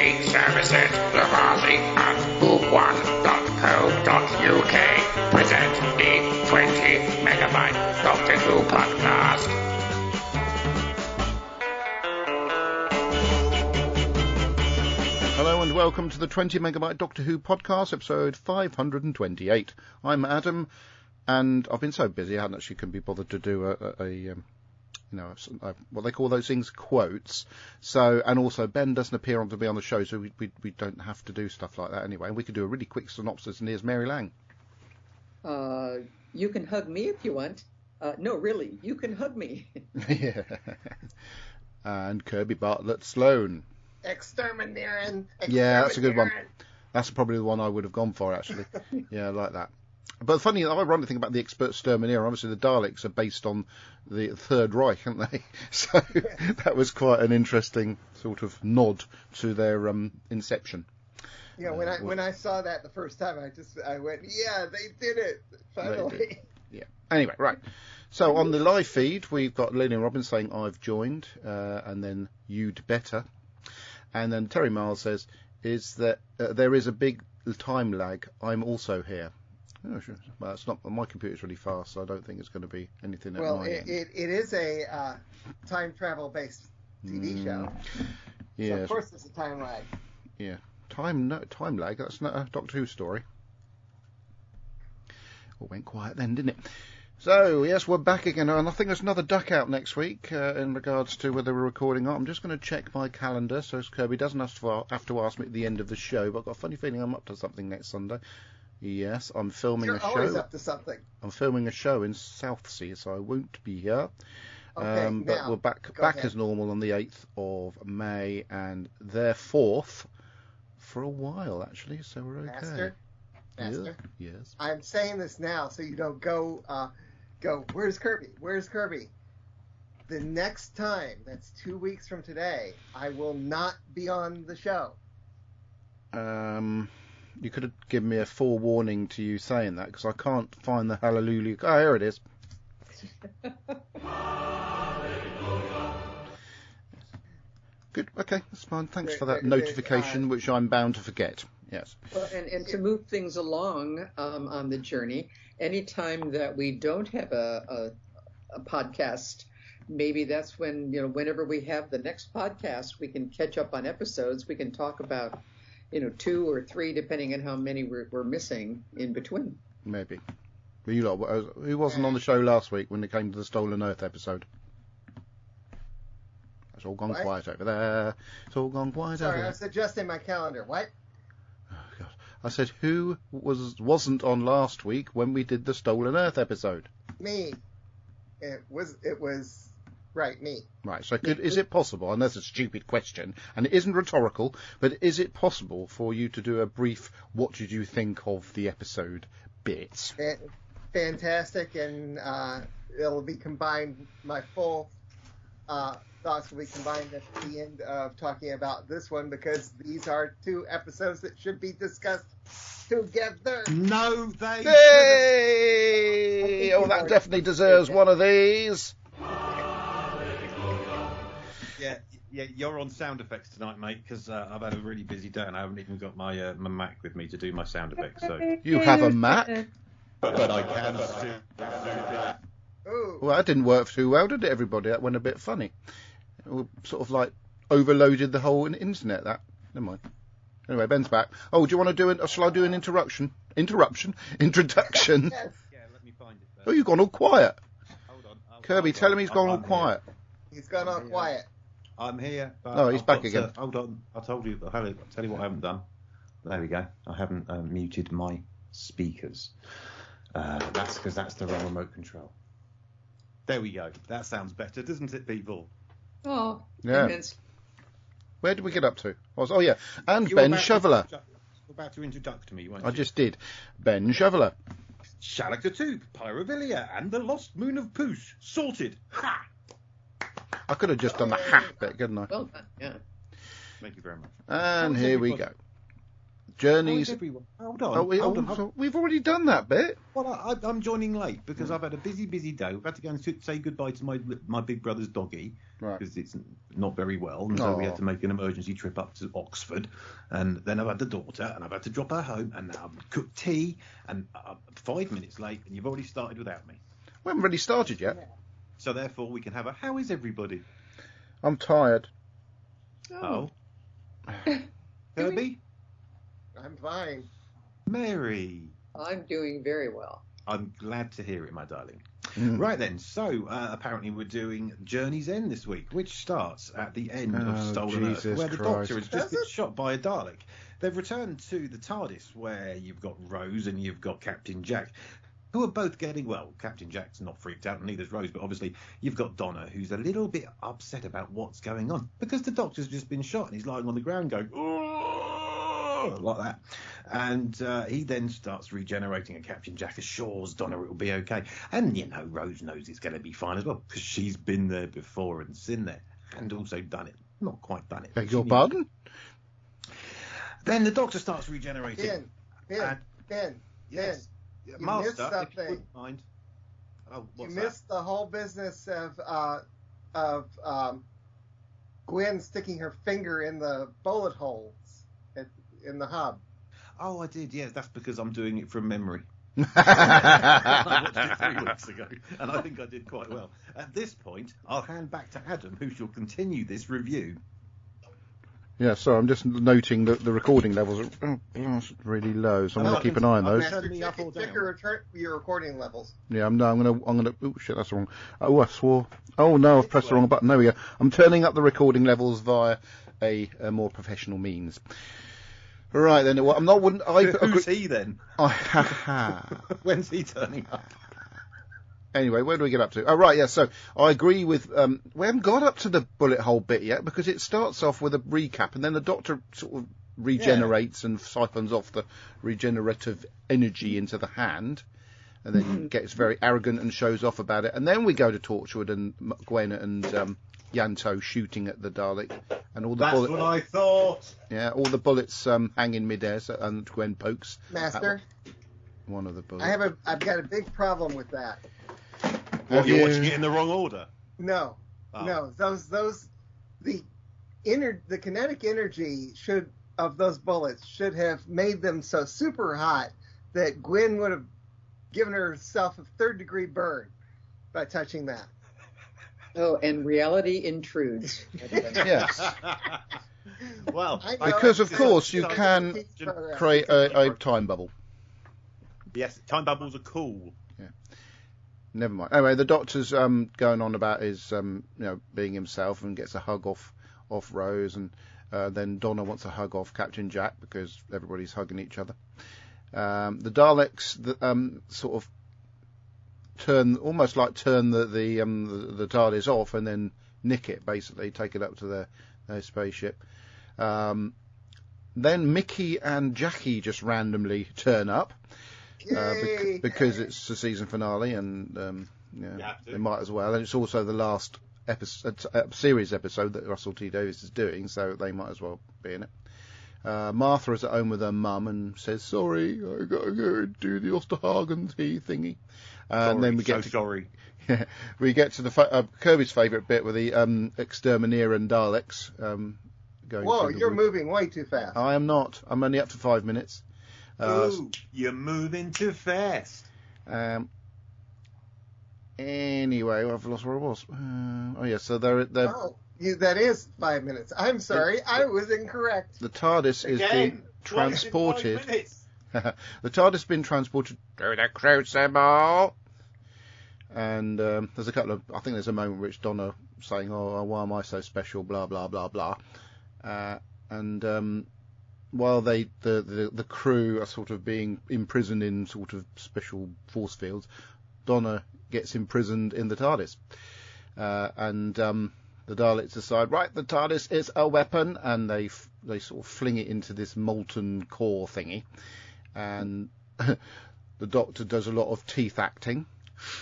Free services, Lavazzi and Who1.co.uk present the 20 Megabyte Doctor Who podcast. Hello and welcome to the 20 Megabyte Doctor Who podcast, episode 528. I'm Adam, and I've been so busy I couldn't be bothered to do what they call those things, quotes. So, and also Ben doesn't appear to be on the show, so we don't have to do stuff like that anyway. We could do a really quick synopsis, and here's Mary Lang. You can hug me if you want. No, really, you can hug me. Yeah. And Kirby Bartlett Sloan. Exterminating. Yeah, that's a good one. That's probably the one I would have gone for, actually. Yeah, I like that. But the funny, ironic thing about the exterminator, obviously the Daleks are based on the Third Reich, aren't they? So that was quite an interesting sort of nod to their inception. Yeah, when I saw that the first time, I went, yeah, they did it finally. Did. Yeah. Anyway, right. So on the live feed, we've got Lillian Robbins saying I've joined, and then you'd better, and then Terry Miles says is that there is a big time lag. I'm also here. Oh, sure. Well, it's not. My computer's really fast, so I don't think it's going to be anything. Well, at my end. It is a time travel based TV show. Yeah. So of course, there's a time lag. Yeah. Time lag. That's not a Doctor Who story. All went quiet then, didn't it? So yes, we're back again, and I think there's another duck out next week in regards to whether we're recording or not. I'm just going to check my calendar so Kirby doesn't have to ask me at the end of the show. But I've got a funny feeling I'm up to something next Sunday. Yes, I'm filming a show. You're always up to something. I'm filming a show in Southsea, so I won't be here. Okay, but we're back as normal on the 8th of May, and they're 4th for a while, actually, so we're okay. Master? Yes. I'm saying this now so you don't go, where's Kirby? Where's Kirby? The next time, that's 2 weeks from today, I will not be on the show. You could have given me a forewarning to you saying that, because I can't find the hallelujah. Oh, here it is. Good. Okay, that's fine. Thanks for that notification, which I'm bound to forget. Yes. Well, and to move things along on the journey, anytime that we don't have a podcast, maybe that's when, whenever we have the next podcast, we can catch up on episodes. We can talk about 2 or 3, depending on how many we're missing in between. Maybe. But you lot, who wasn't on the show last week when it came to the Stolen Earth episode? It's all gone quiet over there. It's all gone quiet over there. Sorry, I was adjusting my calendar. What? Oh, God. I said, who wasn't on last week when we did the Stolen Earth episode? Me. It was... Right, me. Right, so is it possible, and that's a stupid question, and it isn't rhetorical, but is it possible for you to do a brief what did you think of the episode bit? Fantastic, and it'll be combined, my full thoughts will be combined at the end of talking about this one, because these are 2 episodes that should be discussed together. No, they Hey! Oh, that definitely deserves one of these. Yeah, you're on sound effects tonight, mate, because I've had a really busy day and I haven't even got my Mac with me to do my sound effects. So you have a Mac, but I can still do that. Ooh. Well, that didn't work too well, did it, everybody? That went a bit funny. It sort of like overloaded the whole internet. That never mind. Anyway, Ben's back. Oh, do you want to do it? Or shall I do an introduction? Introduction. Yes. Yeah, let me find it. Oh, you've gone all quiet. Hold on. Kirby, tell him he's gone all quiet. He's gone all quiet. I'm here. But oh, he's back again. Hold on. I told you. I'll tell you what I haven't done. There we go. I haven't muted my speakers. That's because that's the wrong remote control. There we go. That sounds better, doesn't it, people? Oh, yeah. Immense. Where did we get up to? Oh, yeah. And You Ben Shoveler. You're about to introduce me, weren't I you? just did. Ben Shoveler. Shalak the Tube, Pyrovilia, and the Lost Moon of Poos. Sorted. Ha! I could have just done the hat bit, couldn't I? Well done, yeah. Thank you very much. And here we go. Journeys. Everyone. Hold on. hold on. So we've already done that bit. Well, I'm joining late because I've had a busy day. I've had to go and say goodbye to my big brother's doggy because it's not very well, and so we had to make an emergency trip up to Oxford. And then I've had the daughter, and I've had to drop her home, and now I've cooked tea, and I'm 5 minutes late, and you've already started without me. We haven't really started yet. Yeah. So therefore, we can have a how is everybody? I'm tired. Oh. Kirby? I'm fine. Mary? I'm doing very well. I'm glad to hear it, my darling. Right then, so apparently we're doing Journey's End this week, which starts at the end of Stolen Earth, where the Doctor has just been shot by a Dalek. They've returned to the TARDIS, where you've got Rose and you've got Captain Jack, who are both getting, well, Captain Jack's not freaked out, and neither's Rose, but obviously you've got Donna, who's a little bit upset about what's going on, because the Doctor's just been shot, and he's lying on the ground going, oh, like that. And he then starts regenerating, and Captain Jack assures Donna it will be okay. And, you know, Rose knows it's going to be fine as well, because she's been there before and seen there, and also done it. Not quite done it. Beg your pardon? Then the Doctor starts regenerating. Ben. Yes. You Master, missed something. if you wouldn't mind. Oh, what's You missed the whole business of Gwen sticking her finger in the bullet holes in the hub. Oh, I did, yes. That's because I'm doing it from memory. I watched it 3 weeks ago, and I think I did quite well. At this point, I'll hand back to Adam, who shall continue this review. Yeah, sorry, I'm just noting that the recording levels are really low, so I'm going to keep an eye on those. Check your recording levels. Yeah, I'm gonna. Oh shit, that's wrong. Oh, I swore. Oh no, I've pressed the wrong button. There we go. I'm turning up the recording levels via a more professional means. Right then, well, I'm not. Wouldn't I? Who's he then? When's he turning up? Anyway, where do we get up to? Oh, right, yeah, so I agree with... we haven't got up to the bullet hole bit yet, because it starts off with a recap, and then the Doctor sort of regenerates and siphons off the regenerative energy into the hand, and then gets very arrogant and shows off about it. And then we go to Torchwood and Gwen and Yanto shooting at the Dalek, and all the bullets... That's what I thought! Yeah, all the bullets hang in midair, and Gwen pokes... Master? One of the bullets. I've got a big problem with that. What, you're watching it in the wrong order? No, the kinetic energy of those bullets should have made them so super hot that Gwen would have given herself a 3rd-degree burn by touching that. Oh, and reality intrudes. Yes. Well, because of course you can create a time bubble. Yes, time bubbles are cool. Never mind. Anyway, the Doctor's going on about his, being himself, and gets a hug off Rose, and then Donna wants a hug off Captain Jack because everybody's hugging each other. The Daleks sort of turn the TARDIS off and then nick it, basically take it up to their spaceship. Then Mickey and Jackie just randomly turn up. Because it's the season finale, and they might as well. And it's also the last series episode that Russell T Davies is doing, so they might as well be in it. Martha is at home with her mum and says, "Sorry, I got to go and do the Osterhagen tea thingy." And then we get we get to the Kirby's favourite bit with the Exterminier and Daleks going. Whoa, you're moving way too fast. I am not. I'm only up to 5 minutes. You're moving too fast. Anyway, I've lost where I was. So they're that is 5 minutes. I'm sorry, I was incorrect. The TARDIS is being transported. The TARDIS has been transported to the Crucible. And there's a couple of... I think there's a moment which Donna saying, "Oh, why am I so special?" Blah blah blah blah. While the crew are sort of being imprisoned in sort of special force fields, Donna gets imprisoned in the TARDIS. And the Daleks decide, right, the TARDIS is a weapon, and they sort of fling it into this molten core thingy. And the Doctor does a lot of teeth acting.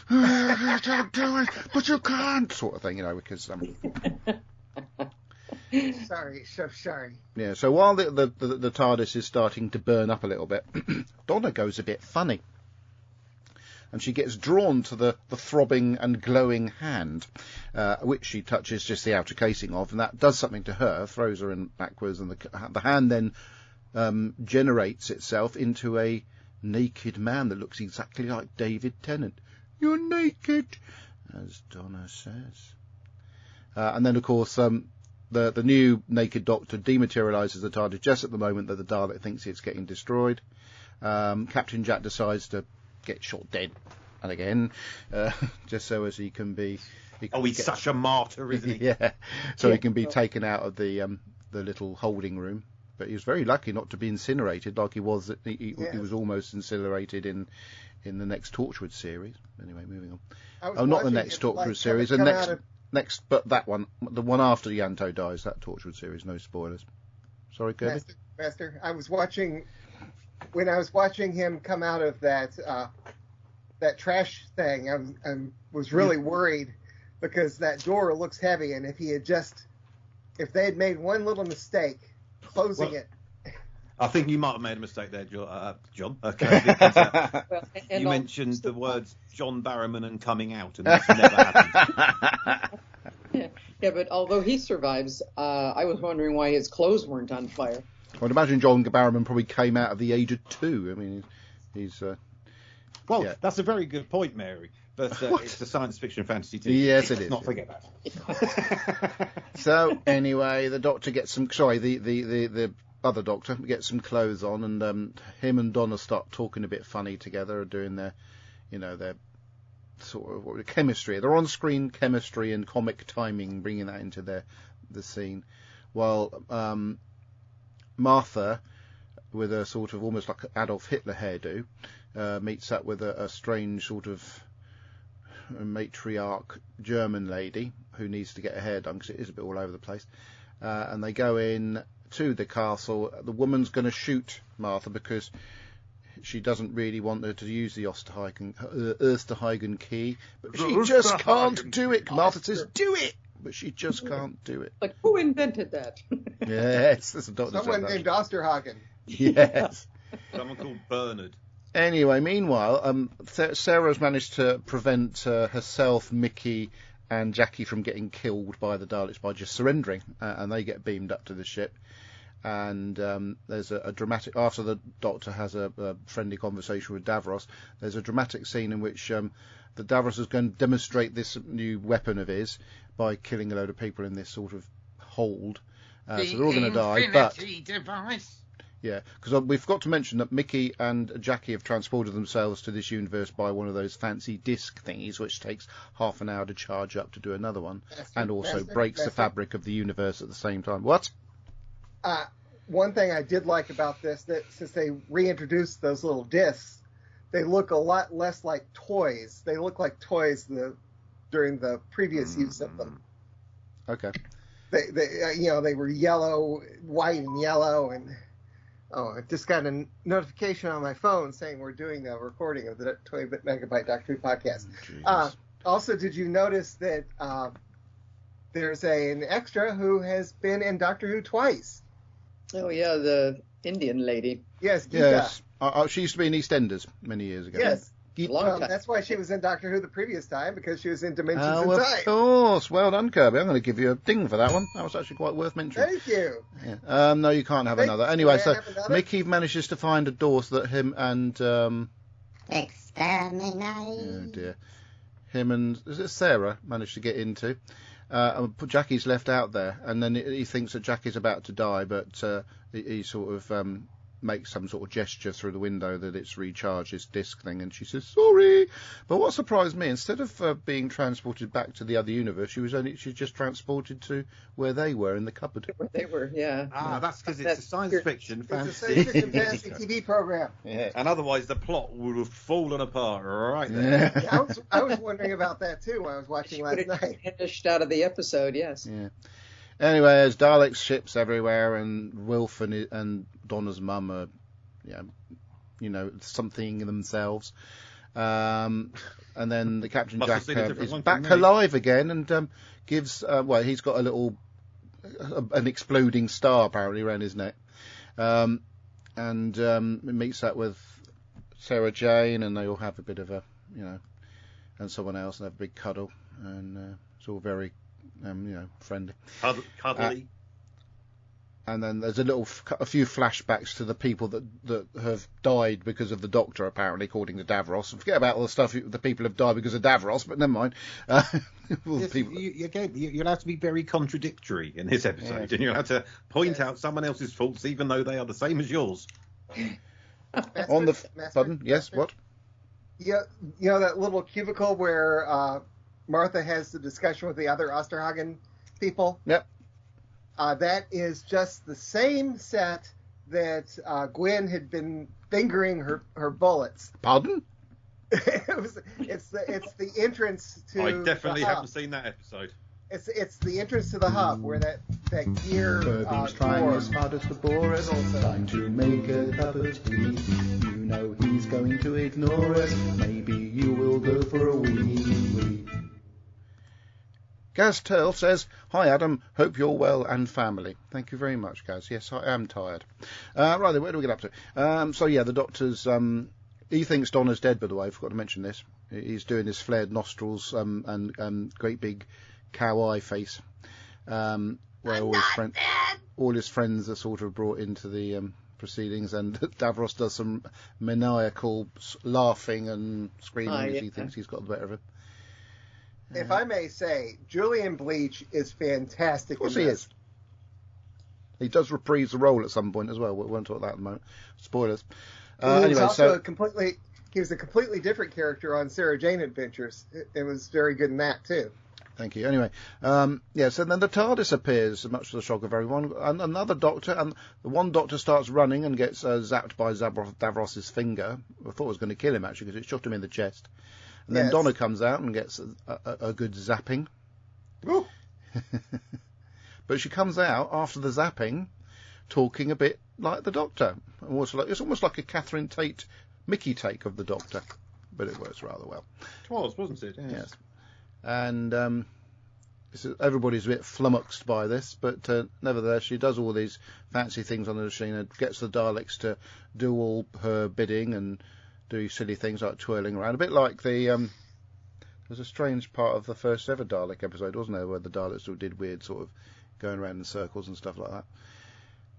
Don't do it, but you can't, sort of thing, because... Sorry, so sorry. Yeah, so while the TARDIS is starting to burn up a little bit, Donna goes a bit funny. And she gets drawn to the throbbing and glowing hand, which she touches just the outer casing of, and that does something to her, throws her in backwards, and the hand then generates itself into a naked man that looks exactly like David Tennant. "You're naked," as Donna says. And then, of course, the new naked Doctor dematerialises the TARDIS just at the moment that the Dalek thinks it's getting destroyed. Captain Jack decides to get shot dead, and again, just so as he can be. He's such a martyr, isn't he? Yeah, so he can be taken out of the little holding room. But he was very lucky not to be incinerated, like he was. He was almost incinerated in the next Torchwood series. Anyway, moving on. Oh, not the next Torchwood series. The next, but that one, the one after Yanto dies. That Torchwood series. No spoilers. Sorry, Kirby. Master, I was watching. When I was watching him come out of that trash thing, I was really worried because that door looks heavy, and if they had made one little mistake closing it. I think you might have made a mistake there, John. Okay, you mentioned the words John Barrowman and coming out, and that's never happened. Yeah, but although he survives, I was wondering why his clothes weren't on fire. I'd imagine John Barrowman probably came out at the age of 2. I mean, he's... That's a very good point, Mary. But it's a science fiction fantasy too. Yes, it is. Let's not forget that. So, anyway, the Doctor gets some... Sorry, the other Doctor gets some clothes on, and him and Donna start talking a bit funny together, doing their sort of chemistry. Their on-screen chemistry and comic timing, bringing that into the scene. While... Martha, with a sort of almost like Adolf Hitler hairdo, meets up with a strange sort of matriarch German lady who needs to get her hair done because it is a bit all over the place. And they go in to the castle. The woman's going to shoot Martha because she doesn't really want her to use the Osterhagen key, but she just can't do it. Martha says, "Do it!" But she just can't do it. Like, who invented that? Yes, that's a Doctor. Someone named Osterhagen. Yes. Someone called Bernard. Anyway, meanwhile, Sarah's managed to prevent herself, Mickey, and Jackie from getting killed by the Daleks by just surrendering, and they get beamed up to the ship. And there's a dramatic... After the Doctor has a friendly conversation with Davros, there's a dramatic scene in which the Davros is going to demonstrate this new weapon of his by killing a load of people in this sort of hold. So they're all going to die. But Device. yeah, because we've got to mention that Mickey and Jackie have transported themselves to this universe by one of those fancy disc thingies, which takes half an hour to charge up to do another one, and also breaks the fabric of the universe at the same time. What? One thing I did like about this, that since they reintroduced those little discs, they look a lot less like toys. They look like toys during the previous use of them. Okay. They were yellow, white and yellow, and I just got a notification on my phone saying we're doing a recording of the 20 Megabyte Doctor Who podcast. Also, did you notice that there's an extra who has been in Doctor Who twice? Oh yeah, the Indian lady. Yes, Geeta. Yes. She used to be in EastEnders many years ago. Yes. Long time. That's why she was in Doctor Who the previous time, because she was in Dimensions and Of Time. course. Well done, Kirby. I'm going to give you a ding for that one. That was actually quite worth mentioning. Thank you. Yeah. No, you can't have Thank another. you. Anyway, May I so have another? Mickey manages to find a door so that him and... Exterminate. oh dear. Him and... Is it Sarah managed to get into? Jackie's left out there, and then he thinks that Jackie's about to die, but he sort of makes some sort of gesture through the window that it's recharged, this disc thing, and she says, sorry. But what surprised me, instead of being transported back to the other universe, she's just transported to where they were in the cupboard. Where they were, yeah. That's because it's a science fiction It's a fantasy. science fiction fantasy TV program. Yeah. And otherwise the plot would have fallen apart right there. Yeah, I was wondering about that too when I was watching last night. Finished out of the episode, yes. Yeah. Anyway, there's Dalek ships everywhere, and Wilf and Donna's mum are, something themselves. And then the Captain Must have Jack seen a different is one back from me. alive again, and gives. He's got a little an exploding star apparently around his neck. And meets up with Sarah Jane, and they all have a bit of a, and someone else, and have a big cuddle, and it's all very, friendly. Cuddly. And then there's a few flashbacks to the people that have died because of the Doctor, apparently, according to Davros. Forget about all the stuff the people have died because of Davros, but never mind. You're allowed to be very contradictory in this episode, and you're allowed to point out someone else's faults, even though they are the same as yours. On the button, yes, what? Yeah, that little cubicle where Martha has the discussion with the other Osterhagen people. Yep. That is just the same set that Gwen had been fingering her bullets. Pardon? It's the entrance to. I definitely haven't seen that episode. It's the entrance to the hub where that gear. Kirby's trying door. his hardest to bore us, trying to make a cup of tea. You know he's going to ignore us. Maybe you will go for a wee. Gaz Turl says, "Hi Adam, hope you're well and family." Thank you very much, Gaz. Yes, I am tired. Right then, where do we get up to? So yeah, the Doctor's. He thinks Donna's dead, by the way. I forgot to mention this. He's doing his flared nostrils and great big cow eye face, where all his friends are sort of brought into the proceedings, and Davros does some maniacal laughing and screaming as he thinks he's got the better of him. If I may say, Julian Bleach is fantastic. Of course he is. He does reprise the role at some point as well. We won't talk about that at the moment. Spoilers. He was a completely different character on Sarah Jane Adventures. It was very good in that too. Thank you. Anyway, so then the TARDIS appears, much to the shock of everyone, and another Doctor, and the one Doctor starts running and gets zapped by Davros's finger. I thought it was going to kill him, actually, because it shot him in the chest. And then Donna comes out and gets a good zapping. But she comes out after the zapping talking a bit like the Doctor. It's almost like a Catherine Tate Mickey take of the Doctor, but it works rather well. It was, wasn't it? Yes. And everybody's a bit flummoxed by this, but nevertheless, she does all these fancy things on the machine and gets the Daleks to do all her bidding and do silly things like twirling around. A bit like there's a strange part of the first ever Dalek episode, wasn't there, where the Daleks all did weird sort of going around in circles and stuff like that.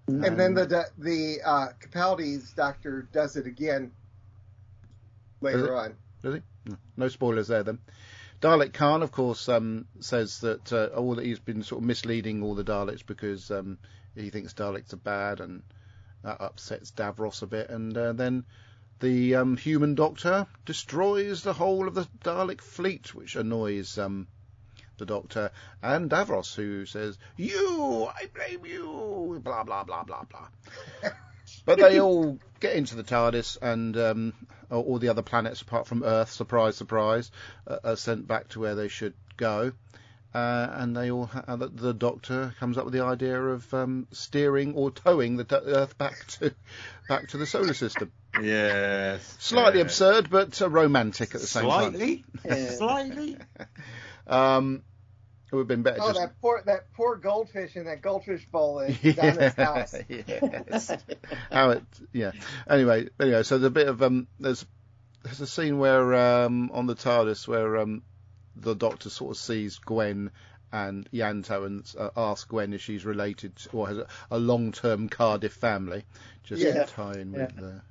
And then the Capaldi's Doctor does it again later on. Does he? No spoilers there then. Dalek Khan, of course, says that that he's been sort of misleading all the Daleks because he thinks Daleks are bad, and that upsets Davros a bit. And then the human Doctor destroys the whole of the Dalek fleet, which annoys the Doctor and Davros, who says, I blame you, blah, blah, blah, blah, blah. But they all get into the TARDIS, and all the other planets, apart from Earth, surprise, surprise, are sent back to where they should go. And they all the Doctor comes up with the idea of steering or towing the Earth back to the solar system. Yes. Slightly absurd, but romantic at the same time. Slightly. It would have been better. That poor goldfish in that goldfish bowl in Donna's house. Yes. Anyway, so there's a bit of there's a scene where on the TARDIS where the Doctor sort of sees Gwen and Yanto and asks Gwen if she's related to, or has a long-term Cardiff family, just to tie in with the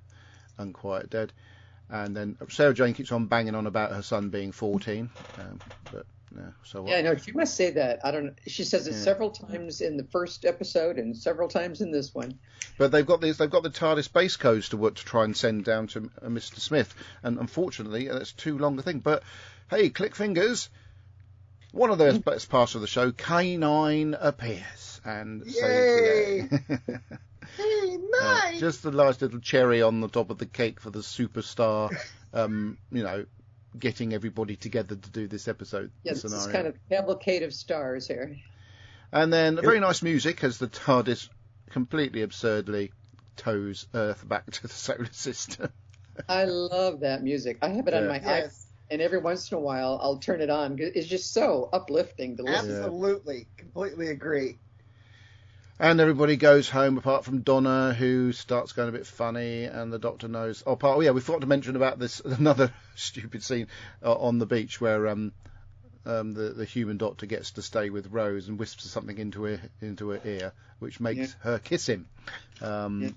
Unquiet Dead. And then Sarah Jane keeps on banging on about her son being 14, but no. So yeah, no, she must say that. I don't know. She says it several times in the first episode and several times in this one. But they've got the TARDIS base codes to work to try and send down to Mr. Smith, and unfortunately that's too long a thing. But hey, click fingers. One of the best parts of the show, K9 appears and saves the day. Hey, nice. Just the last little cherry on the top of the cake for the superstar, getting everybody together to do this episode. Yes, scenario. it's kind of cavalcade of stars here. And then very nice music as the TARDIS completely absurdly tows Earth back to the solar system. I love that music. I have it on my iPhone, and every once in a while I'll turn it on. It's just so uplifting to listen. Absolutely, completely agree. And everybody goes home apart from Donna, who starts going a bit funny, and the doctor knows. We forgot to mention about this another stupid scene on the beach where the human doctor gets to stay with Rose and whispers something into her ear, which makes her kiss him. Do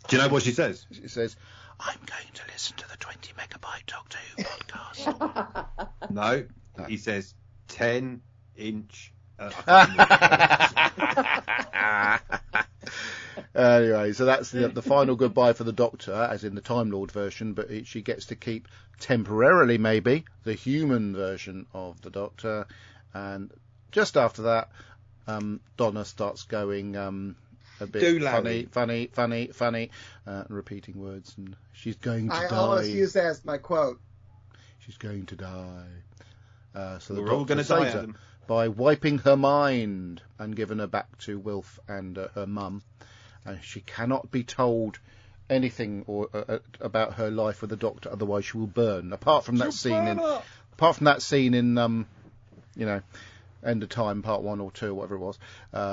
you know what she says? She says, "I'm going to listen to the 20 megabyte Doctor Who podcast." No, he says 10-inch. Anyway, so that's the final goodbye for the Doctor, as in the Time Lord version, but she gets to keep temporarily, maybe, the human version of the Doctor. And just after that, Donna starts going a bit funny, repeating words, and she's going to die. I always use that as my quote. She's going to die. So We're the all Doctor going to die, saves her Adam. by wiping her mind and giving her back to Wilf and her mum. She cannot be told anything about her life with the Doctor, otherwise she will burn. Apart from that scene in End of Time Part 1 or 2, whatever it was,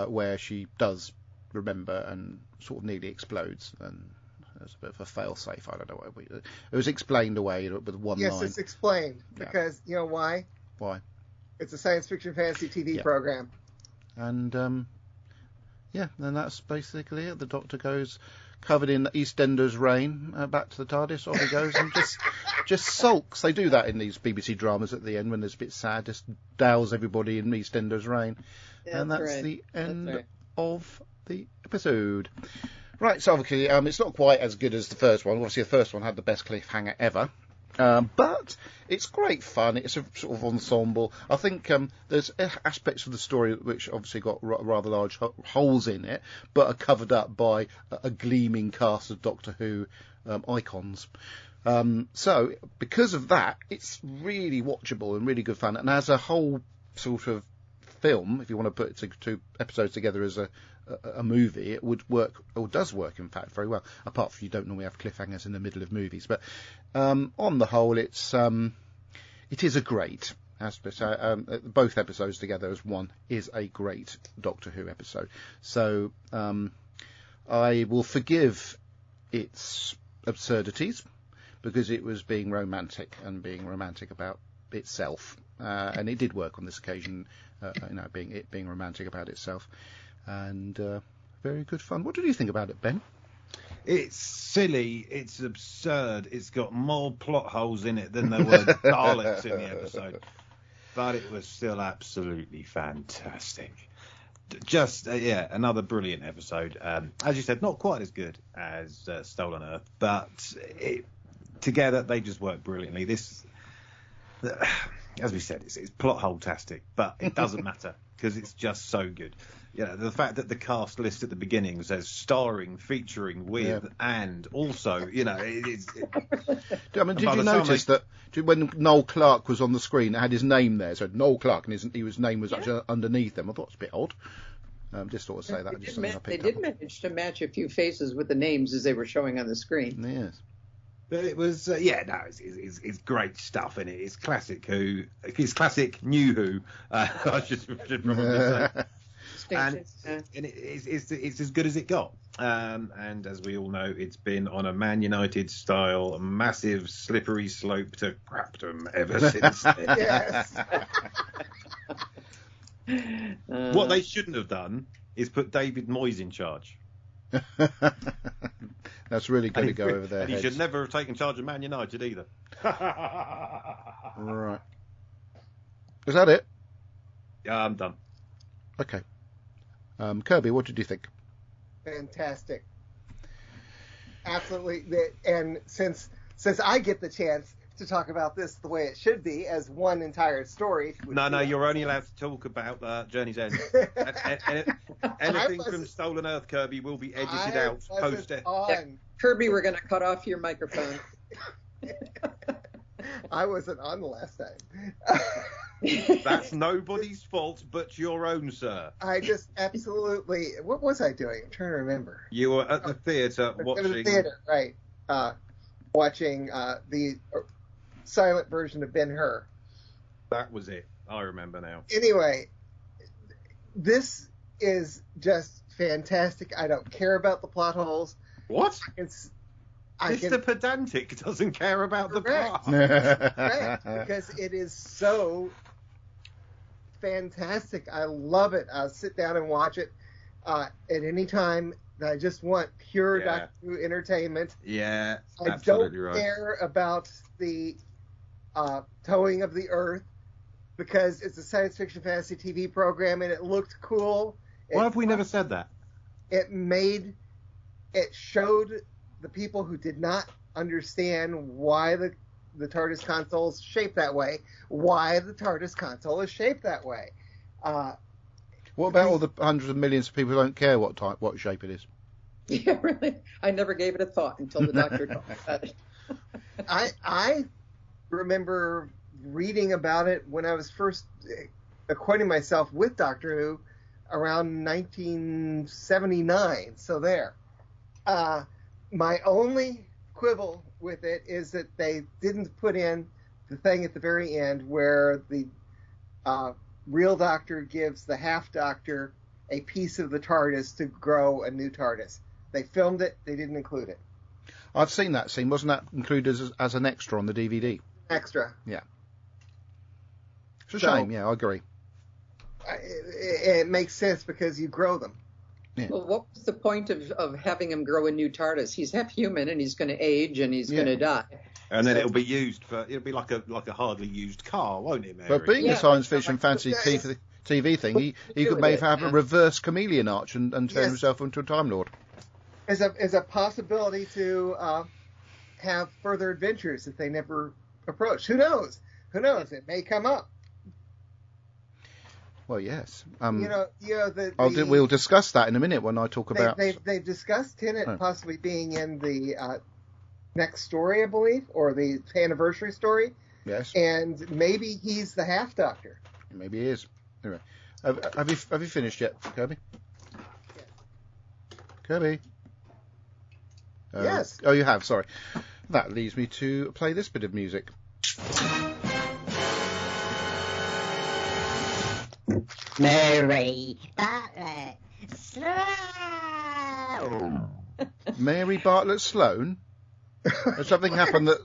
where she does remember and sort of nearly explodes, and there's a bit of a fail-safe. I don't know why it was explained away with one line. Yes, it's explained because you know why? Why? It's a science fiction fantasy TV program. And then that's basically it. The Doctor goes covered in EastEnders rain back to the TARDIS. Off he goes and just sulks. They do that in these BBC dramas at the end when there's a bit sad. Just douse everybody in EastEnders rain. Yeah, and that's right. the end right. of the episode. Right, so obviously it's not quite as good as the first one. Obviously the first one had the best cliffhanger ever. But it's great fun. It's a sort of ensemble. I think there's aspects of the story which obviously got rather large holes in it, but are covered up by a gleaming cast of Doctor Who icons. So because of that, it's really watchable and really good fun. And as a whole sort of film, if you want to put two episodes together as a movie, it would work, or does work in fact very well, apart from you don't normally have cliffhangers in the middle of movies. But on the whole, it is a great aspect. Both episodes together as one is a great Doctor Who episode. So I will forgive its absurdities, because it was being romantic about itself, and it did work on this occasion. Being romantic about itself, and very good fun. What did you think about it, Ben? It's silly, it's absurd, it's got more plot holes in it than there were Daleks in the episode, but it was still absolutely fantastic. Just another brilliant episode. As you said, not quite as good as Stolen Earth, but together they just work brilliantly. As we said, it's plot hole-tastic, but it doesn't matter because it's just so good. The fact that the cast list at the beginning says starring, featuring, with, and also, it's. I mean, did you notice that when Noel Clarke was on the screen, it had his name there, so Noel Clarke, and his name was actually underneath him. I thought it was a bit odd. Just thought I'd say that. They did manage to match a few faces with the names as they were showing on the screen. Yes. But it was, it's great stuff in it. It's classic Who. It's classic New Who. I should probably say. And it's as good as it got. And as we all know, it's been on a Man United style, massive slippery slope to crapdom ever since then. Yes. What they shouldn't have done is put David Moyes in charge. That's really going to go over their heads. And he should never have taken charge of Man United either. Right. Is that it? Yeah, I'm done. Okay. Kirby, what did you think? Fantastic. Absolutely. And since I get the chance to talk about this the way it should be, as one entire story. No, you're only allowed to talk about Journey's End. Anything from Stolen Earth, Kirby, will be edited out post. Kirby, we're going to cut off your microphone. I wasn't on the last time. That's nobody's fault but your own, sir. I just absolutely. What was I doing? I'm trying to remember. You were at the theatre watching. At the theatre, right? Watching the silent version of Ben-Hur. That was it. I remember now. Anyway, this is just fantastic. I don't care about the plot holes. What? I Mr. Pedantic doesn't care about the Correct. plot. Correct, because it is so fantastic. I love it. I'll sit down and watch it at any time. I just want pure Doctor Who entertainment. Yeah, I absolutely don't right. care about the towing of the Earth because it's a science fiction fantasy TV program and it looked cool. Why have we never said that? It showed the people who did not understand why the TARDIS console is shaped that way, why the TARDIS console is shaped that way. What about all the hundreds of millions of people who don't care what shape it is? Yeah, really. I never gave it a thought until the doctor told me about it. I remember reading about it when I was first acquainting myself with Doctor Who around 1979. So there. My only quibble with it is that they didn't put in the thing at the very end where the real Doctor gives the half Doctor a piece of the TARDIS to grow a new TARDIS. They filmed it. They didn't include it. I've seen that scene. Wasn't that included as an extra on the DVD? Extra. Yeah. It's a shame. Yeah, I agree. It makes sense because you grow them. Yeah. Well, what was the point of having him grow a new TARDIS? He's half human and he's going to age and he's going to die. And then it'll be used it'll be like a hardly used car, won't it, Mary? But being a science fiction fantasy TV thing, he could maybe have a reverse chameleon arch and turn himself into a Time Lord. Is a possibility to have further adventures that they never approach. Who knows? It may come up. Well, yes. We'll discuss that in a minute when I talk about. They've discussed Tennant possibly being in the next story, I believe, or the anniversary story. Yes. And maybe he's the half Doctor. Maybe he is. Anyway, have you finished yet, Kirby? Yes. Kirby. Yes. Oh, you have. Sorry. That leads me to play this bit of music. Mary Bartlett Sloan. Mary Bartlett Sloan? Has something happened that...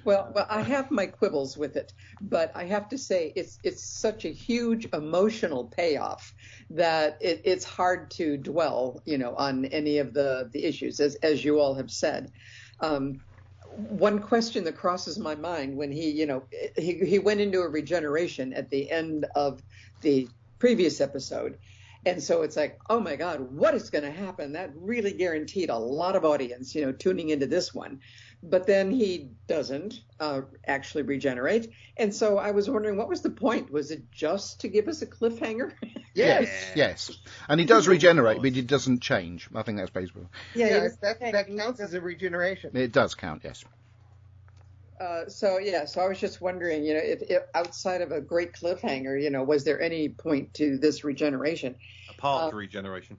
Well, I have my quibbles with it, but I have to say it's such a huge emotional payoff that it's hard to dwell, on any of the issues, as you all have said. One question that crosses my mind when he went into a regeneration at the end of the previous episode. And so it's like, oh my God, what is going to happen? That really guaranteed a lot of audience, tuning into this one. But then he doesn't actually regenerate. And so I was wondering, what was the point? Was it just to give us a cliffhanger? Yes. And he does regenerate, but he doesn't change. I think that's basically. That counts as a regeneration. It does count, yes. So I was just wondering, if outside of a great cliffhanger, was there any point to this regeneration? Apart from regeneration.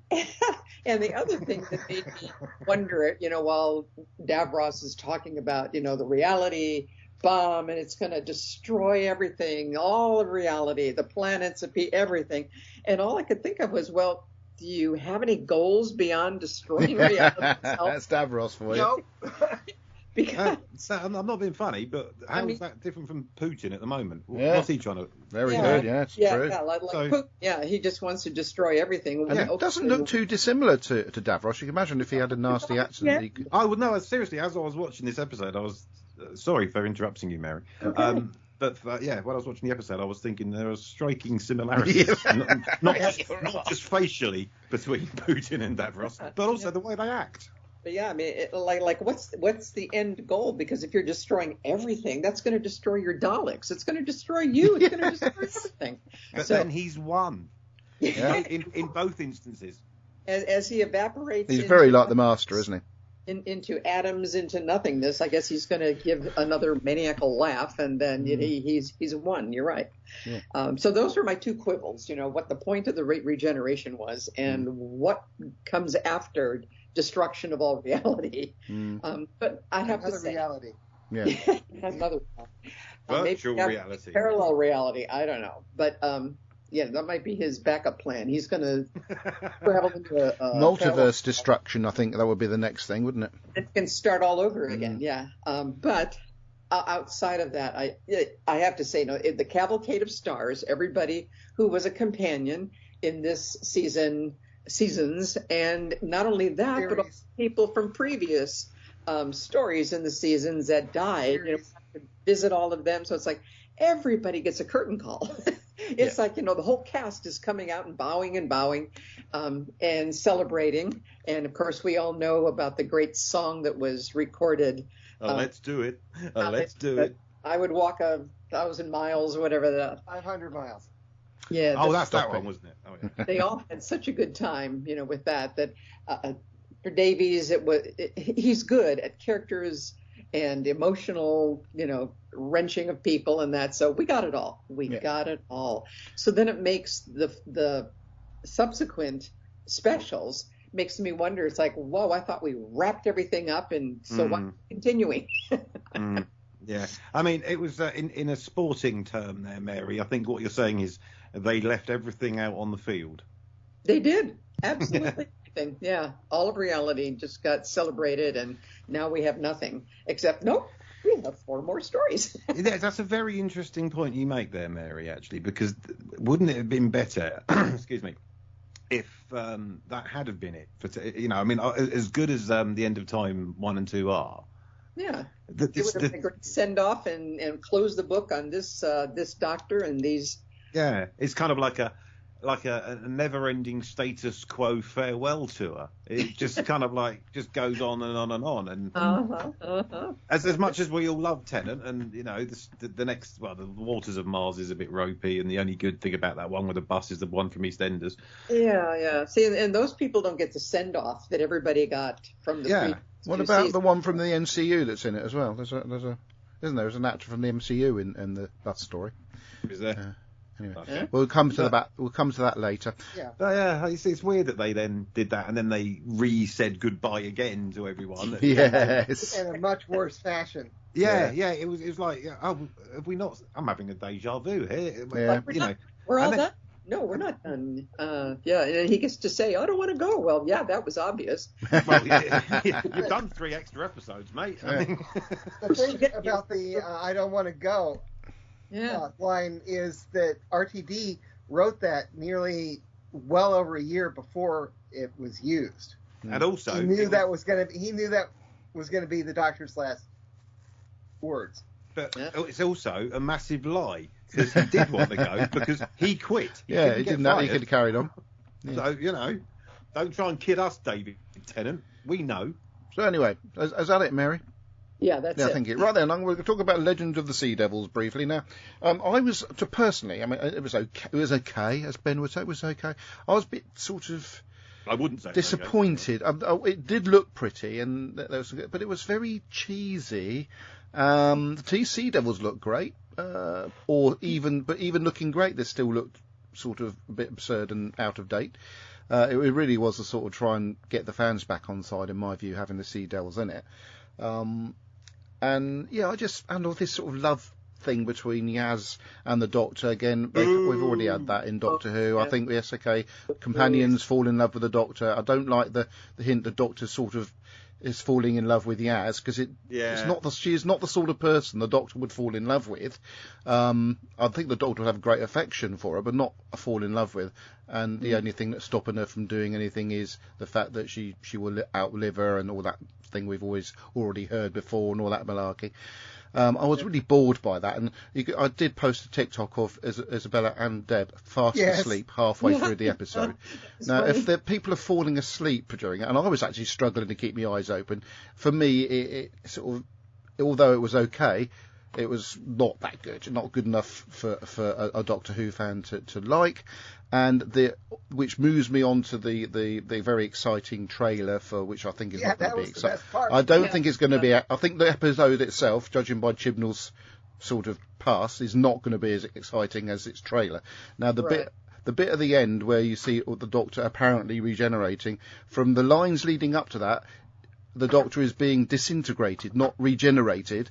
And the other thing that made me wonder, while Davros is talking about, the reality bomb and it's going to destroy everything, all of reality, the planets, everything. And all I could think of was, well, do you have any goals beyond destroying reality itself? That's Davros for you. Nope. Because I'm not being funny, but how is that different from Putin at the moment? Yeah. What's he trying to... Very good, yeah, it's true. Like So- Putin, he just wants to destroy everything. And it doesn't look too dissimilar to Davros. You can imagine if he had a nasty accent. He could... I would know. Seriously, as I was watching this episode, I was... sorry for interrupting you, Mary. Okay. But when I was watching the episode, I was thinking there are striking similarities, not just facially, between Putin and Davros, but also the way they act. But yeah, I mean, what's the end goal? Because if you're destroying everything, that's going to destroy your Daleks. It's going to destroy you. It's going to destroy everything. But then he's won. Yeah. In both instances. As he evaporates, He's very like the Master, isn't he? Into atoms, into nothingness. I guess he's going to give another maniacal laugh, and then he's won. You're right. Yeah. So those were my two quibbles. What the point of the regeneration was, and what comes after destruction of all reality. But I have Another to say, reality. Yeah. another Virtual maybe reality. parallel reality. I don't know, but Yeah, that might be his backup plan. He's going to travel into a Multiverse destruction, I think that would be the next thing, wouldn't it? It can start all over again. Yeah, but outside of that, I have to say, no, the cavalcade of stars, everybody who was a companion in this seasons, and not only that, but also people from previous stories in the seasons that died. You know, to visit all of them, so it's like everybody gets a curtain call. It's like, the whole cast is coming out and bowing and celebrating. And of course, we all know about the great song that was recorded. Let's do it. Let's do it. I would walk 1,000 miles or whatever that. 500 miles. Yeah. Oh, that's that one, wasn't it? Oh, yeah. They all had such a good time, with that. For Davies, he's good at characters and emotional, wrenching of people and that. So we got it all. We got it all. So then it makes the subsequent specials makes me wonder. It's like, whoa, I thought we wrapped everything up, and so what's continuing? Yeah, I mean, it was in a sporting term there, Mary. I think what you're saying is they left everything out on the field. They did, absolutely. Yeah, all of reality just got celebrated, and now we have nothing except we have 4 more stories. Yeah, that's a very interesting point you make there, Mary. Actually, because wouldn't it have been better? Excuse me. If that had have been it, I mean, as good as the End of Time 1 and 2 are. Yeah, it would have been a great send off and close the book on this doctor and these. Yeah, it's kind of like a never-ending status quo farewell tour. It just kind of just goes on and on and on. And as much as we all love Tennant, and the next, the Waters of Mars is a bit ropey, and the only good thing about that one with the bus is the one from EastEnders. Yeah. See, and those people don't get the send off that everybody got from the. Yeah. What about the one from the MCU that's in it as well? There's an actor from the MCU in the bus story. Is there? Anyway, okay. We'll come to that later. Yeah. It's weird that they then did that and then they said goodbye again to everyone. Yes. In a much worse fashion. Yeah. It was like, have we not? I'm having a deja vu here. Yeah. We're all done. No, we're not done. And he gets to say, I don't want to go. Well, yeah, that was obvious. Well, you've done 3 extra episodes, mate. Yeah. I mean, the thing about the I don't want to go line is that RTD wrote that nearly well over a year before it was used. And also, he knew that was going to be the Doctor's last words. But it's also a massive lie, because he did want to go because he quit. He didn't know he could have carried on. Yeah. So, don't try and kid us, David Tennant. We know. So anyway, is that it, Mary? Yeah, that's it. I think it. Right then, I'm going to talk about Legends of the Sea Devils briefly now. I was, personally, I mean, it was okay, as Ben would say, it was okay. I was a bit sort of... I wouldn't say disappointed. It did look pretty, but it was very cheesy. The Sea Devils looked great, but even looking great, they still looked sort of a bit absurd and out of date. It really was a sort of try and get the fans back on side, in my view, having the Sea Devils in it. And all this sort of love thing between Yaz and the Doctor again. We've already had that in Doctor Who. I think companions fall in love with the Doctor. I don't like the hint the Doctor sort of is falling in love with Yaz, because she is not the sort of person the Doctor would fall in love with. I think the Doctor would have great affection for her, but not a fall in love with. And the only thing that's stopping her from doing anything is the fact that she will outlive her and all that thing we've already heard before and all that malarkey. I was really bored by that, and I did post a TikTok of Isabella and Deb fast asleep halfway through the episode. Now, funny. if the people are falling asleep during it, and I was actually struggling to keep my eyes open, for me, it sort of, although it was okay, it was not that good, not good enough for a Doctor Who fan to like, and which moves me on to the very exciting trailer, for which I think is not going to be exciting. I don't think it's going to be. I think the episode itself, judging by Chibnall's sort of past, is not going to be as exciting as its trailer. Now the bit at the end where you see the Doctor apparently regenerating, from the lines leading up to that, the Doctor is being disintegrated, not regenerated.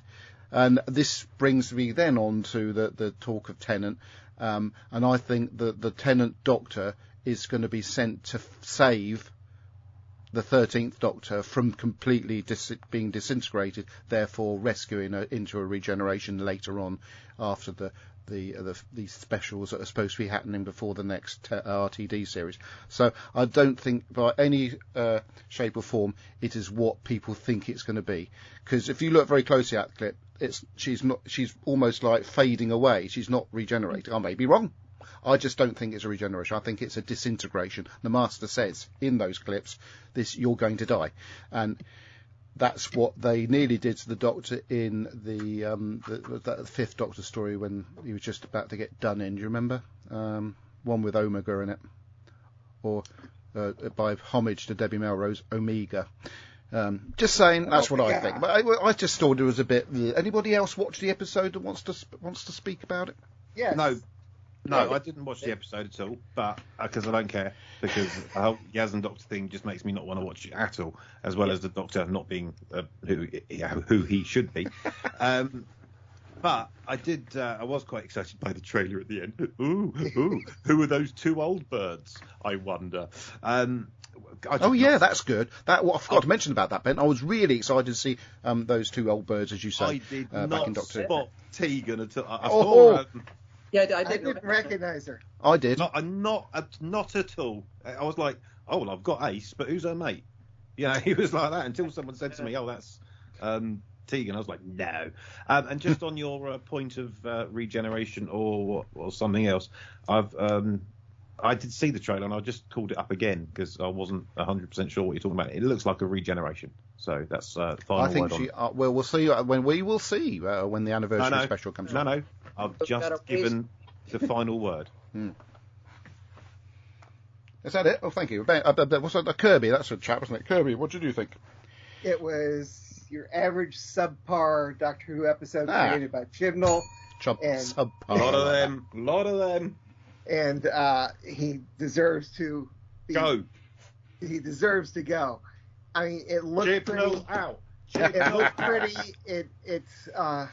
And this brings me then on to the talk of Tennant. And I think that the Tennant Doctor is going to be sent to save the 13th Doctor from completely being disintegrated, therefore rescuing her into a regeneration later on after these specials that are supposed to be happening before the next RTD series. So I don't think by any shape or form it is what people think it's going to be. Because if you look very closely at the clip, she's almost like fading away. She's not regenerating. I may be wrong. I just don't think it's a regeneration. I think it's a disintegration. The Master says in those clips, you're going to die. And that's what they nearly did to the Doctor in the fifth Doctor story when he was just about to get done in. Do you remember? One with Omega in it. Or by homage to Debbie Melrose, Omega. Just saying, that's what I think. But I just thought it was a bit... Anybody else watch the episode that wants to speak about it? Yes. No, I didn't watch the episode at all, but because I don't care, because the whole Yaz and Doctor thing just makes me not want to watch it at all, as well as the Doctor not being who he should be. But I did. I was quite excited by the trailer at the end. Ooh, who are those two old birds? I wonder. That's good. I forgot to mention about that, Ben. I was really excited to see those two old birds, as you say. I did back not in Doctor spot Tegan until I Oh. saw. Yeah, I didn't recognize her. I did. Not at all. I was like, oh, well, I've got Ace, but who's her mate? You know, he was like that until someone said to me, oh, that's Tegan. I was like, no. And just on your point of regeneration or something else, I did see the trailer and I just called it up again because I wasn't 100% sure what you're talking about. It looks like a regeneration. So that's the final I think word on it. well, we'll see when we will see when the anniversary special comes out. No, I've just given the final word. Is that it? Oh, thank you. What's that? Kirby, that's a chap, wasn't it? Kirby, what did you think? It was your average subpar Doctor Who episode created by Chibnall. Subpar. A lot of them. And he deserves to go. He deserves to go. I mean, it looked pretty. Out. It looked pretty. It's. I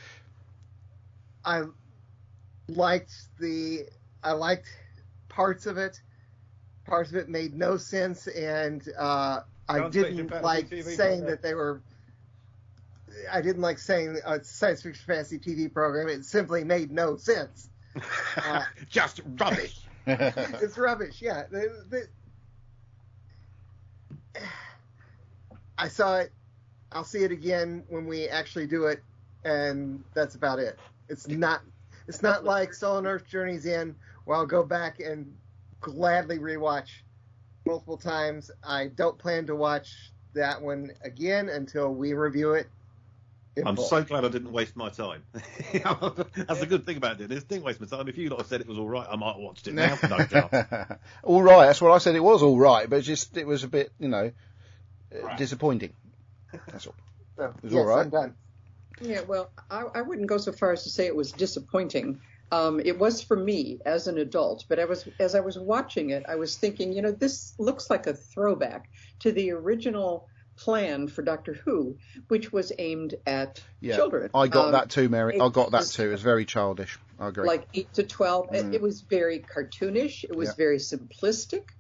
liked parts of it. Parts of it made no sense, and I didn't like saying that they were. I didn't like saying a science fiction fantasy TV program. It simply made no sense. Just rubbish. It's rubbish. Yeah. I saw it. I'll see it again when we actually do it, and that's about it. It's not like Soul Earth Journey's End, where I'll go back and gladly rewatch multiple times. I don't plan to watch that one again until we review it. I'm so glad I didn't waste my time. That's the good thing about it. It didn't waste my time. If you lot had said it was all right, I might have watched it now. No chance. All right, that's what I said. It was all right, but it was a bit, disappointing. That's all. So, it was all right. I'm done. Yeah, well, I wouldn't go so far as to say it was disappointing. It was for me as an adult, but as I was watching it, I was thinking, this looks like a throwback to the original plan for Doctor Who, which was aimed at children. I got that too, Mary. I got that too. It was very childish. I agree. Like 8 to 12. It was very cartoonish. It was very simplistic.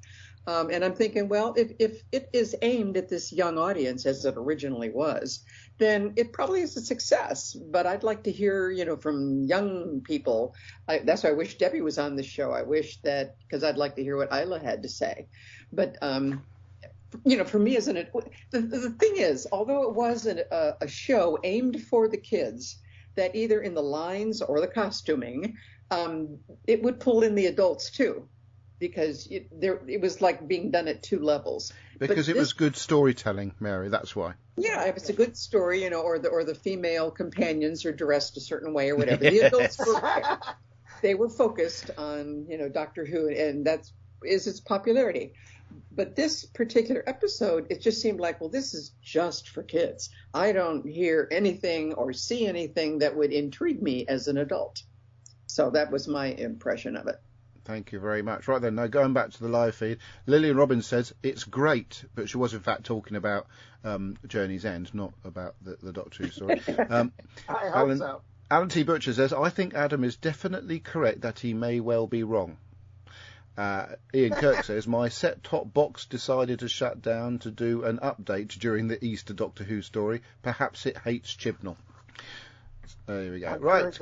And I'm thinking, well, if it is aimed at this young audience, as it originally was, then it probably is a success. But I'd like to hear, from young people. That's why I wish Debbie was on the show. I wish that, because I'd like to hear what Isla had to say. But, for me, the thing is, although it was a show aimed for the kids, that either in the lines or the costuming, it would pull in the adults too. Because it was like being done at two levels. Because it was good storytelling, Mary. That's why. Yeah, if it's a good story, or the female companions are dressed a certain way or whatever. The adults they were focused on Doctor Who, and that's its popularity. But this particular episode, it just seemed like, well, this is just for kids. I don't hear anything or see anything that would intrigue me as an adult. So that was my impression of it. Thank you very much. Right then, now going back to the live feed, Lillian Robbins says it's great, but she was in fact talking about Journey's End, not about the Doctor Who story. I hope so. Alan T. Butcher says, I think Adam is definitely correct that he may well be wrong. Ian Kirk says, my set-top box decided to shut down to do an update during the Easter Doctor Who story. Perhaps it hates Chibnall. There we go. Right.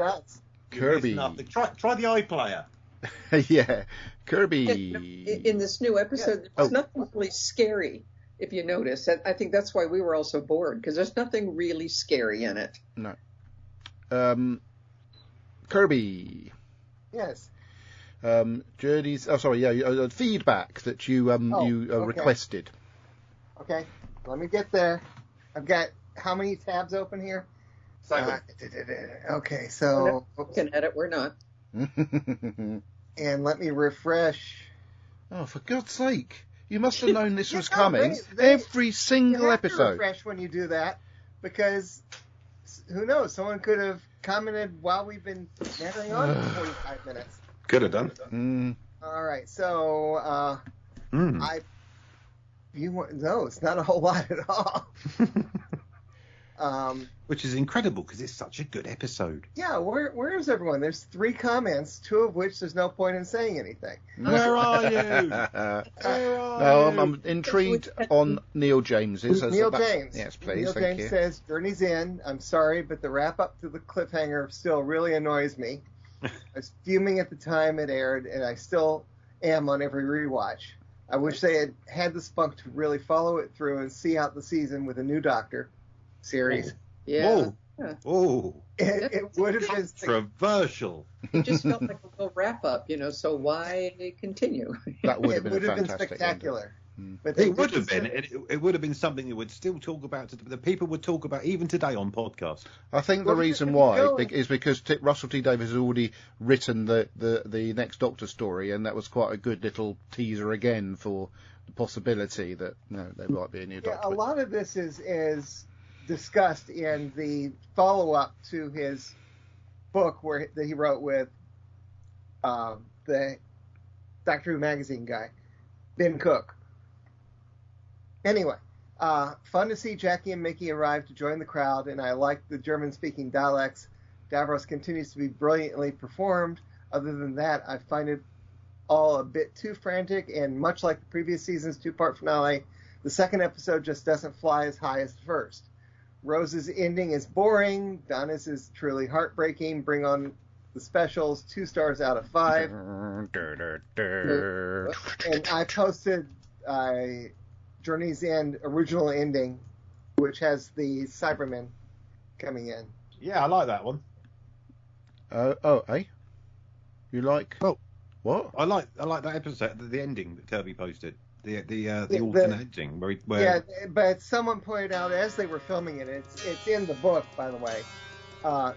Kirby. Try the iPlayer. Yeah. Kirby. In this new episode, there's nothing really scary, if you notice. I think that's why we were all so bored, because there's nothing really scary in it. No. Kirby. Yes. Journey's. Oh, sorry. Yeah. Feedback that you requested. Okay. Let me get there. I've got how many tabs open here? Okay. So. Looking at it, we're not. And let me refresh. Oh, for God's sake! You must have known this was No, coming. they- Every single You have to episode. refresh when you do that, because who knows? Someone could have commented while we've been nattering on for 45 minutes. Could have done. All right, so Mm. no, it's not a whole lot at all. Which is incredible because it's such a good episode. Yeah, where is everyone? There's 3 comments, 2 of which there's no point in saying anything. Where are you? No, I'm intrigued on Neil James's. Neil James. Yes, please. Neil Thank James you. says, Journey's End. I'm sorry, but the wrap up to the cliffhanger still really annoys me. I was fuming at the time it aired, and I still am on every rewatch. I wish they had had the spunk to really follow it through and see out the season with a new Doctor series. Yeah. Oh, It would have been controversial. It just felt like a little wrap up, so why continue? That would have been a been fantastic spectacular. But It would have been. It would have been something that would still talk about. The people would talk about even today on podcasts. I think the reason why is because Russell T Davies has already written the next Doctor story, and that was quite a good little teaser again for the possibility that there might be a new Doctor. A lot of this is discussed in the follow-up to his book that he wrote with the Doctor Who magazine guy, Ben Cook. Anyway, fun to see Jackie and Mickey arrive to join the crowd, and I like the German-speaking dialects. Davros continues to be brilliantly performed. Other than that, I find it all a bit too frantic, and much like the previous season's 2-part finale, the second episode just doesn't fly as high as the first. Rose's ending is boring. Donna's is truly heartbreaking. Bring on the specials, 2 stars out of 5. And I posted Journey's End original ending, which has the Cybermen coming in. Yeah, I like that one. You like? Oh, what? I like that episode, the ending that Kirby posted. The alternate ending where Yeah, but someone pointed out as they were filming it, it's in the book, by the way, that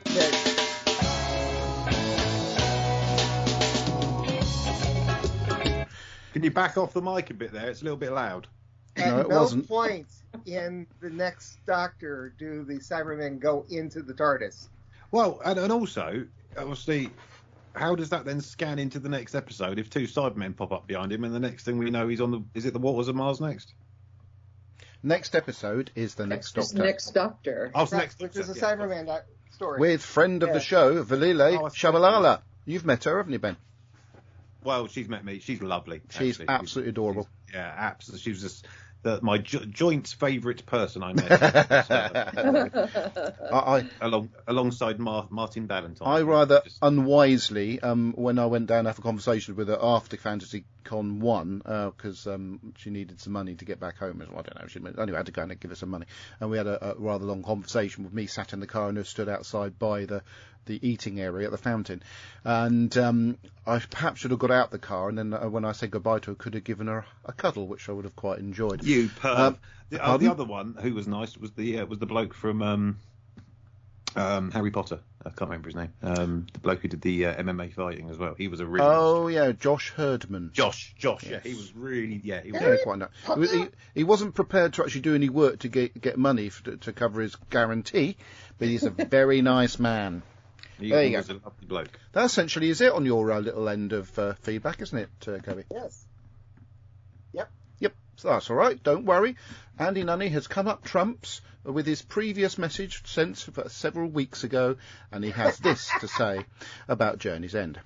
Can you back off the mic a bit there? It's a little bit loud. No, at it no wasn't. point in the next Doctor do the Cybermen go into the TARDIS. Well, and also, obviously, how does that then scan into the next episode if 2 Cybermen pop up behind him and the next thing we know he's on the... Is it the Waters of Mars next? Next episode is the next It's Doctor. next Doctor. Oh, it's the next Which Doctor. is a Yeah. Cyberman story. With friend of Yeah. the show, Valile Oh, I see. Shabalala. You've met her, haven't you, Ben? Well, she's met me. She's lovely. She's actually. absolutely adorable. Yeah, absolutely. She was just my joint favourite person I met. Alongside Martin Ballantyne. I rather unwisely, when I went down to have a conversation with her after Fantasy Con 1, because she needed some money to get back home. I don't know. Anyway, I had to go and give her some money. And we had a rather long conversation with me sat in the car and her stood outside by the eating area at the fountain. And I perhaps should have got out the car, and then when I said goodbye to her, could have given her a cuddle, which I would have quite enjoyed. You perv. The pardon? other one who was nice was the bloke from Harry Potter. I can't remember his name. The bloke who did the MMA fighting as well. He was a really Oh, yeah, Josh Herdman. Josh. Yes. Yeah, he was really. Yeah, he was. Yeah, quite nice. He wasn't prepared to actually do any work to get money to cover his guarantee, but he's a very nice man. He There you was go. a lovely bloke. That essentially is it on your little end of feedback, isn't it, Kirby? Yes. Yep, so that's all right. Don't worry. Andy Nunny has come up trumps with his previous message sent several weeks ago, and he has this to say about Journey's End.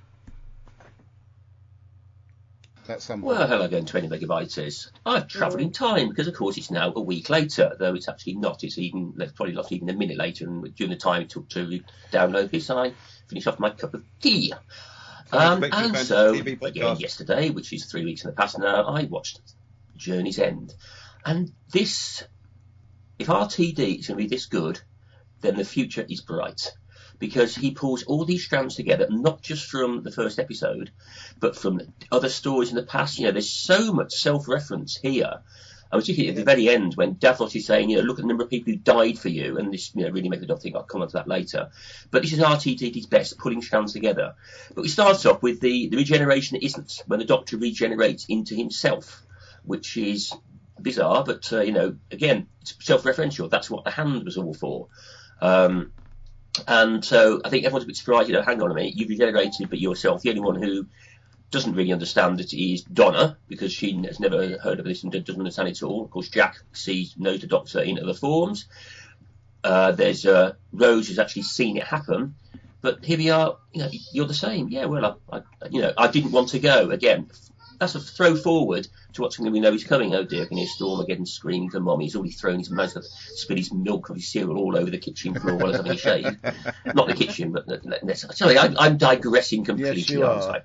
That's something. Well, hello again, 20 megabytes. I've travelled in time because, of course, it's now a week later, though it's actually not. It's probably not even a minute later, and during the time it took to download this, I finished off my cup of tea. And so, again, yesterday, which is 3 weeks in the past now, I watched Journey's End. And this, if RTD is going to be this good, then the future is bright. Because he pulls all these strands together, not just from the first episode, but from other stories in the past. There's so much self-reference here. I was thinking at the very end when Davros is saying, look at the number of people who died for you, and this, really made me think. I'll come on to that later. But this is RTD at his best, pulling strands together. But we start off with the regeneration that isn't, when the Doctor regenerates into himself, which is bizarre, but, again, it's self-referential. That's what the hand was all for. And so I think everyone's a bit surprised, hang on a minute, you've regenerated, but yourself, the only one who doesn't really understand it is Donna, because she has never heard of this and doesn't understand it at all. Of course, Jack knows the Doctor in other forms. There's Rose who's actually seen it happen. But here we are, you're the same. Yeah, well, I didn't want to go. Again, that's a throw forward to what's going to be know is coming. Oh dear, can you hear Stormageddon screaming for Mommy? He's already thrown his mouth, spilled his milk or his cereal all over the kitchen floor while he's having a shave. Not the kitchen, but sorry, I'm digressing completely. Yes, you are.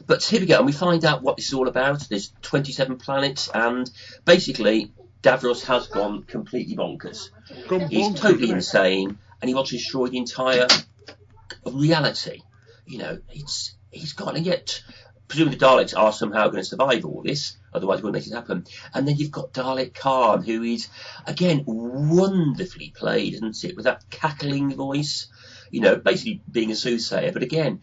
But here we go, and we find out what this is all about. There's 27 planets, and basically Davros has gone completely bonkers. He's totally insane, and he wants to destroy the entire reality. He's gone, and yet presumably the Daleks are somehow going to survive all this, otherwise it wouldn't make it happen. And then you've got Dalek Khan, who is, again, wonderfully played, isn't it, with that cackling voice, basically being a soothsayer, but again,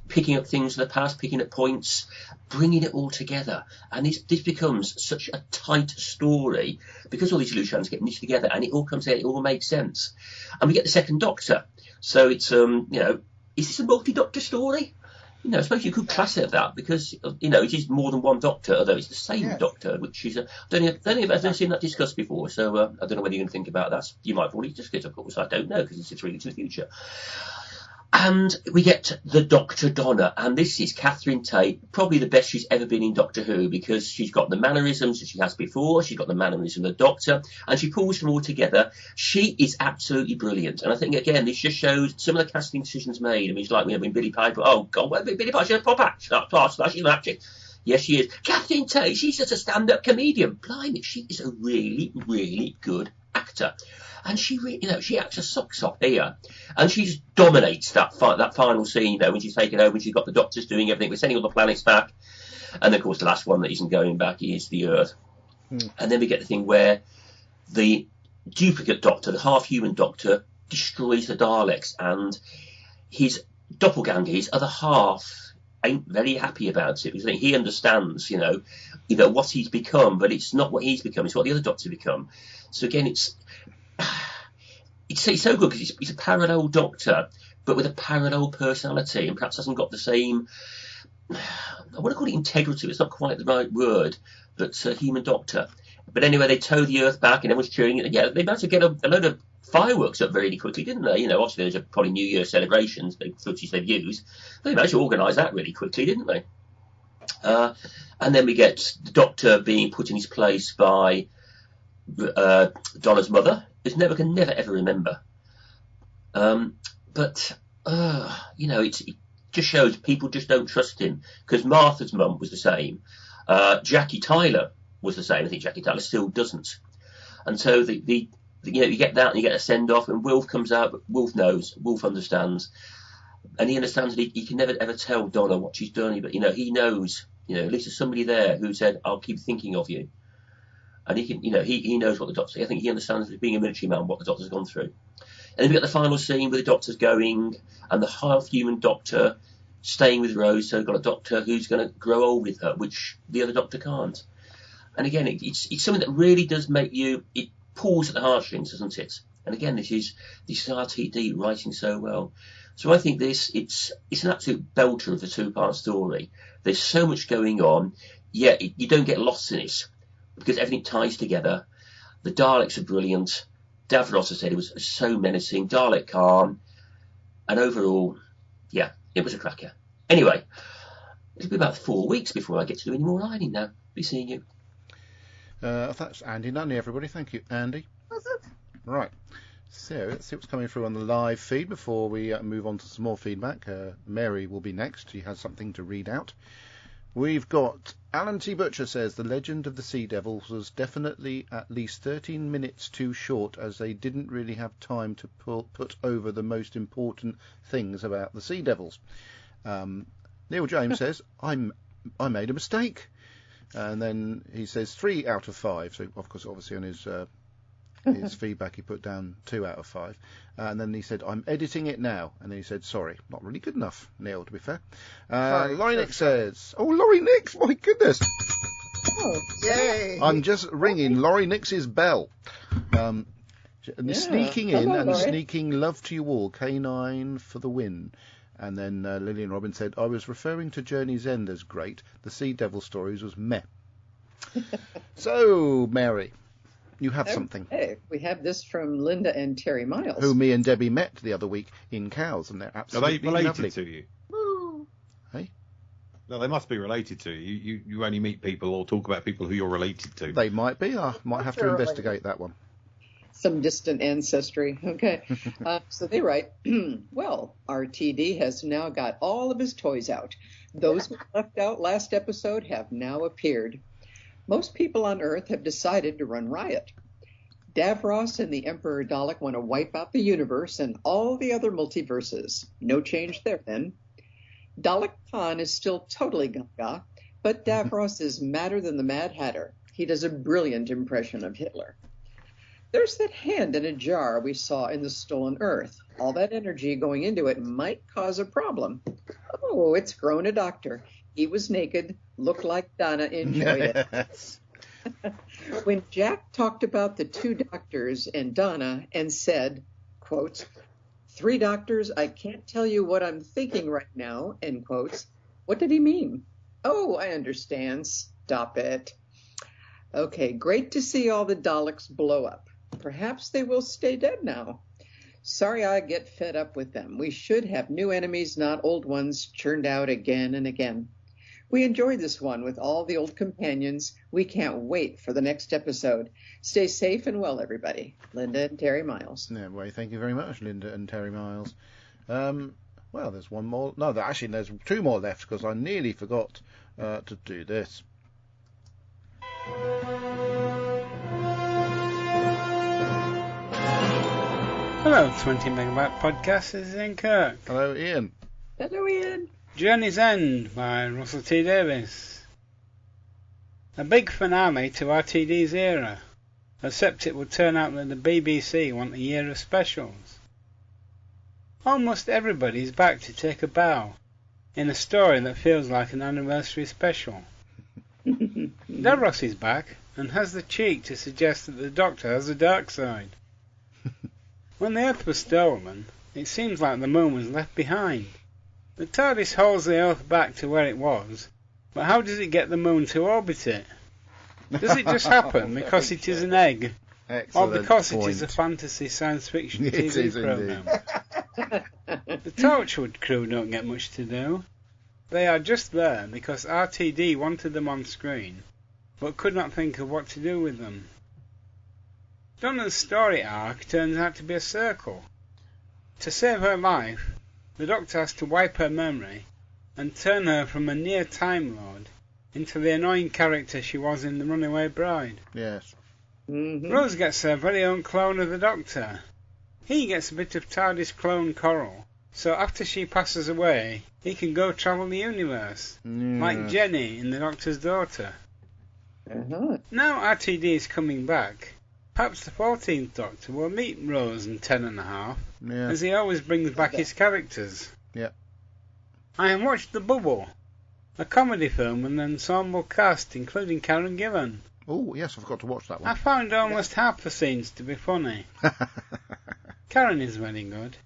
picking up things from the past, picking up points, bringing it all together. And this becomes such a tight story, because all these loose strands get knitted together, and it all comes together, it all makes sense. And we get the second Doctor. So it's, is this a multi-Doctor story? I suppose you could class it as that, because, it is more than one Doctor, although it's the same Doctor, which is, I don't know if I've ever seen that discussed before, so I don't know whether you're going to think about that. You might have already discussed it, of course, I don't know, because it's 3 weeks in the future. And we get the Dr. Donna, and this is Catherine Tate, probably the best she's ever been in Doctor Who, because she's got the mannerisms that she has before, she's got the mannerism of the Doctor, and she pulls them all together. She is absolutely brilliant, and I think, again, this just shows some of the casting decisions made. I mean, it's like when Billy Piper, oh, God, Billy Piper, she's a pop act, she's an actress. Yes, she is. Catherine Tate, she's just a stand-up comedian. Blimey, she is a really, really good actor. And she acts her socks off here, and she just dominates that final scene, when she's taken over, and she's got the Doctors doing everything. We're sending all the planets back, and of course the last one that isn't going back is the Earth. And then we get the thing where the duplicate Doctor, the half-human Doctor, destroys the Daleks, and his doppelganger, his other half, ain't very happy about it, because I think he understands, what he's become, but it's not what he's become, it's what the other Doctor become. So again, it's so good because he's a parallel Doctor, but with a parallel personality, and perhaps hasn't got the same, I want to call it integrity, it's not quite the right word, but human Doctor. But anyway, they tow the Earth back, and everyone's cheering. And yeah, they managed to get a load of fireworks up really quickly, didn't they? Obviously there's probably New Year celebrations, the footage they've used. They managed to organise that really quickly, didn't they? And then we get the Doctor being put in his place by Donna's mother, who's can never ever remember. It just shows people just don't trust him, because Martha's mum was the same. Jackie Tyler was the same. I think Jackie Tyler still doesn't. And so you get that, and you get a send off, and Wilf comes out, but Wilf knows, Wilf understands, and he understands that he can never ever tell Donna what she's done, but he knows, at least there's somebody there who said, I'll keep thinking of you. And he can, he knows what the Doctor, I think he understands, being a military man, what the Doctor's gone through. And then we get the final scene where the Doctor's going, and the half-human Doctor staying with Rose, so we've got a Doctor who's going to grow old with her, which the other Doctor can't. And again, it's something that really does make you, it pulls at the heartstrings, doesn't it? And again, this is RTD writing so well. So I think it's an absolute belter of a two-part story. There's so much going on, yet you don't get lost in it because everything ties together. The Daleks are brilliant. Davros, I said, it was so menacing. Dalek Khan, and overall, yeah, it was a cracker. Anyway, it'll be about 4 weeks before I get to do any more writing now. Be seeing you. That's Andy Nunley, everybody. Thank you, Andy. That's it. Right. So let's see what's coming through on the live feed before we move on to some more feedback. Mary will be next. She has something to read out. We've got Alan T. Butcher says The Legend of the Sea Devils was definitely at least 13 minutes too short, as they didn't really have time to put over the most important things about the Sea Devils. Neil James says, I made a mistake. And then he says 3 out of 5. So, of course, obviously on his feedback he put down 2 out of 5. And then he said, I'm editing it now. And then he said, sorry, not really good enough, Neil, to be fair. Laurie Nix says, oh, Laurie Nix, my goodness. Oh, Yay! I'm just ringing Laurie Nix's bell. And sneaking in Hello, and Laurie. sneaking love to you all, K9 for the win. And then Lillian Robin said, I was referring to Journey's End as great. The Sea Devil stories was meh. So, Mary, you have something. Hey, we have this from Linda and Terry Miles. Who me and Debbie met the other week in Cows, and they're Are they absolutely related lovely. to you? Woo. Hey? No, they must be related to you. You only meet people or talk about people who you're related to. They might be. I might have to Sure, investigate that one. Some distant ancestry. Okay. So they write, well, RTD has now got all of his toys out. Those who left out last episode have now appeared. Most people on Earth have decided to run riot. Davros and the Emperor Dalek want to wipe out the universe and all the other multiverses. No change there, then. Dalek Khan is still totally gaga, but Davros is madder than the Mad Hatter. He does a brilliant impression of Hitler. There's that hand in a jar we saw in the Stolen Earth. All that energy going into it might cause a problem. Oh, it's grown a doctor. He was naked, looked like Donna, enjoyed it. Yes. When Jack talked about the 2 doctors and Donna and said, quotes, 3 doctors, I can't tell you what I'm thinking right now, end quotes. What did he mean? Oh, I understand. Stop it. Okay, great to see all the Daleks blow up. Perhaps they will stay dead now. Sorry I get fed up with them. We should have new enemies, not old ones, churned out again and again. We enjoyed this one with all the old companions. We can't wait for the next episode. Stay safe and well, everybody. Linda and Terry Miles. No way. Thank you very much, Linda and Terry Miles. Well, there's one more. No, actually, there's 2 more left because I nearly forgot to do this. Hello, 20 Megabyte Podcast. This is Ian Kirk. Hello, Ian. Hello, Ian. Journey's End by Russell T Davies. A big finale to RTD's era, except it would turn out that the BBC want a year of specials. Almost everybody's back to take a bow in a story that feels like an anniversary special. Davros is back and has the cheek to suggest that the Doctor has a dark side. When the Earth was stolen, it seems like the Moon was left behind. The TARDIS hauls the Earth back to where it was, but how does it get the Moon to orbit it? Does it just happen because it is an egg, Excellent or because point. it is a fantasy science fiction It TV is program? The Torchwood crew don't get much to do. They are just there because RTD wanted them on screen, but could not think of what to do with them. Donna's story arc turns out to be a circle. To save her life, the Doctor has to wipe her memory and turn her from a near Time Lord into the annoying character she was in The Runaway Bride. Yes. Mm-hmm. Rose gets her very own clone of the Doctor. He gets a bit of TARDIS clone Coral, so after she passes away, he can go travel the universe, like Jenny in The Doctor's Daughter. Uh-huh. Now RTD is coming back. Perhaps the 14th Doctor will meet Rose and 10½, Yeah. as he always brings back his characters. Yeah. I have watched The Bubble, a comedy film with an ensemble cast including Karen Gillan. Oh, yes, I forgot to watch that I one. found almost half the scenes to be funny. Karen is very good.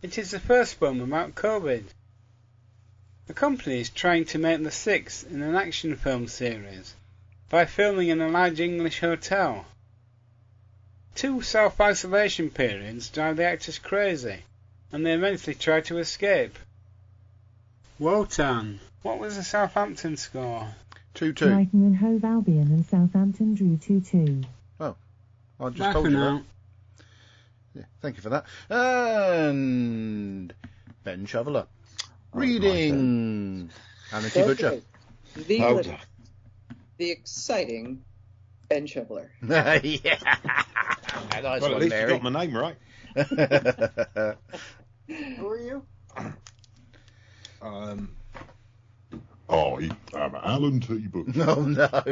It is the first film about COVID. The company is trying to make the 6th in an action film series by filming in a large English hotel. 2 self-isolation periods drive the actors crazy, and they eventually try to escape. Wotan, what was the Southampton score? 2-2. Brighton and Hove Albion and Southampton drew 2-2. Oh, I just Bye told for you now. that. Yeah, thank you for that. And Ben Shoveler. Reading. Anarchy Butcher. The exciting Ben Shoveler. Yeah. Nice Well, one, at least Mary. you got my name right. Who are you? I am Alan T. Butcher. No, no.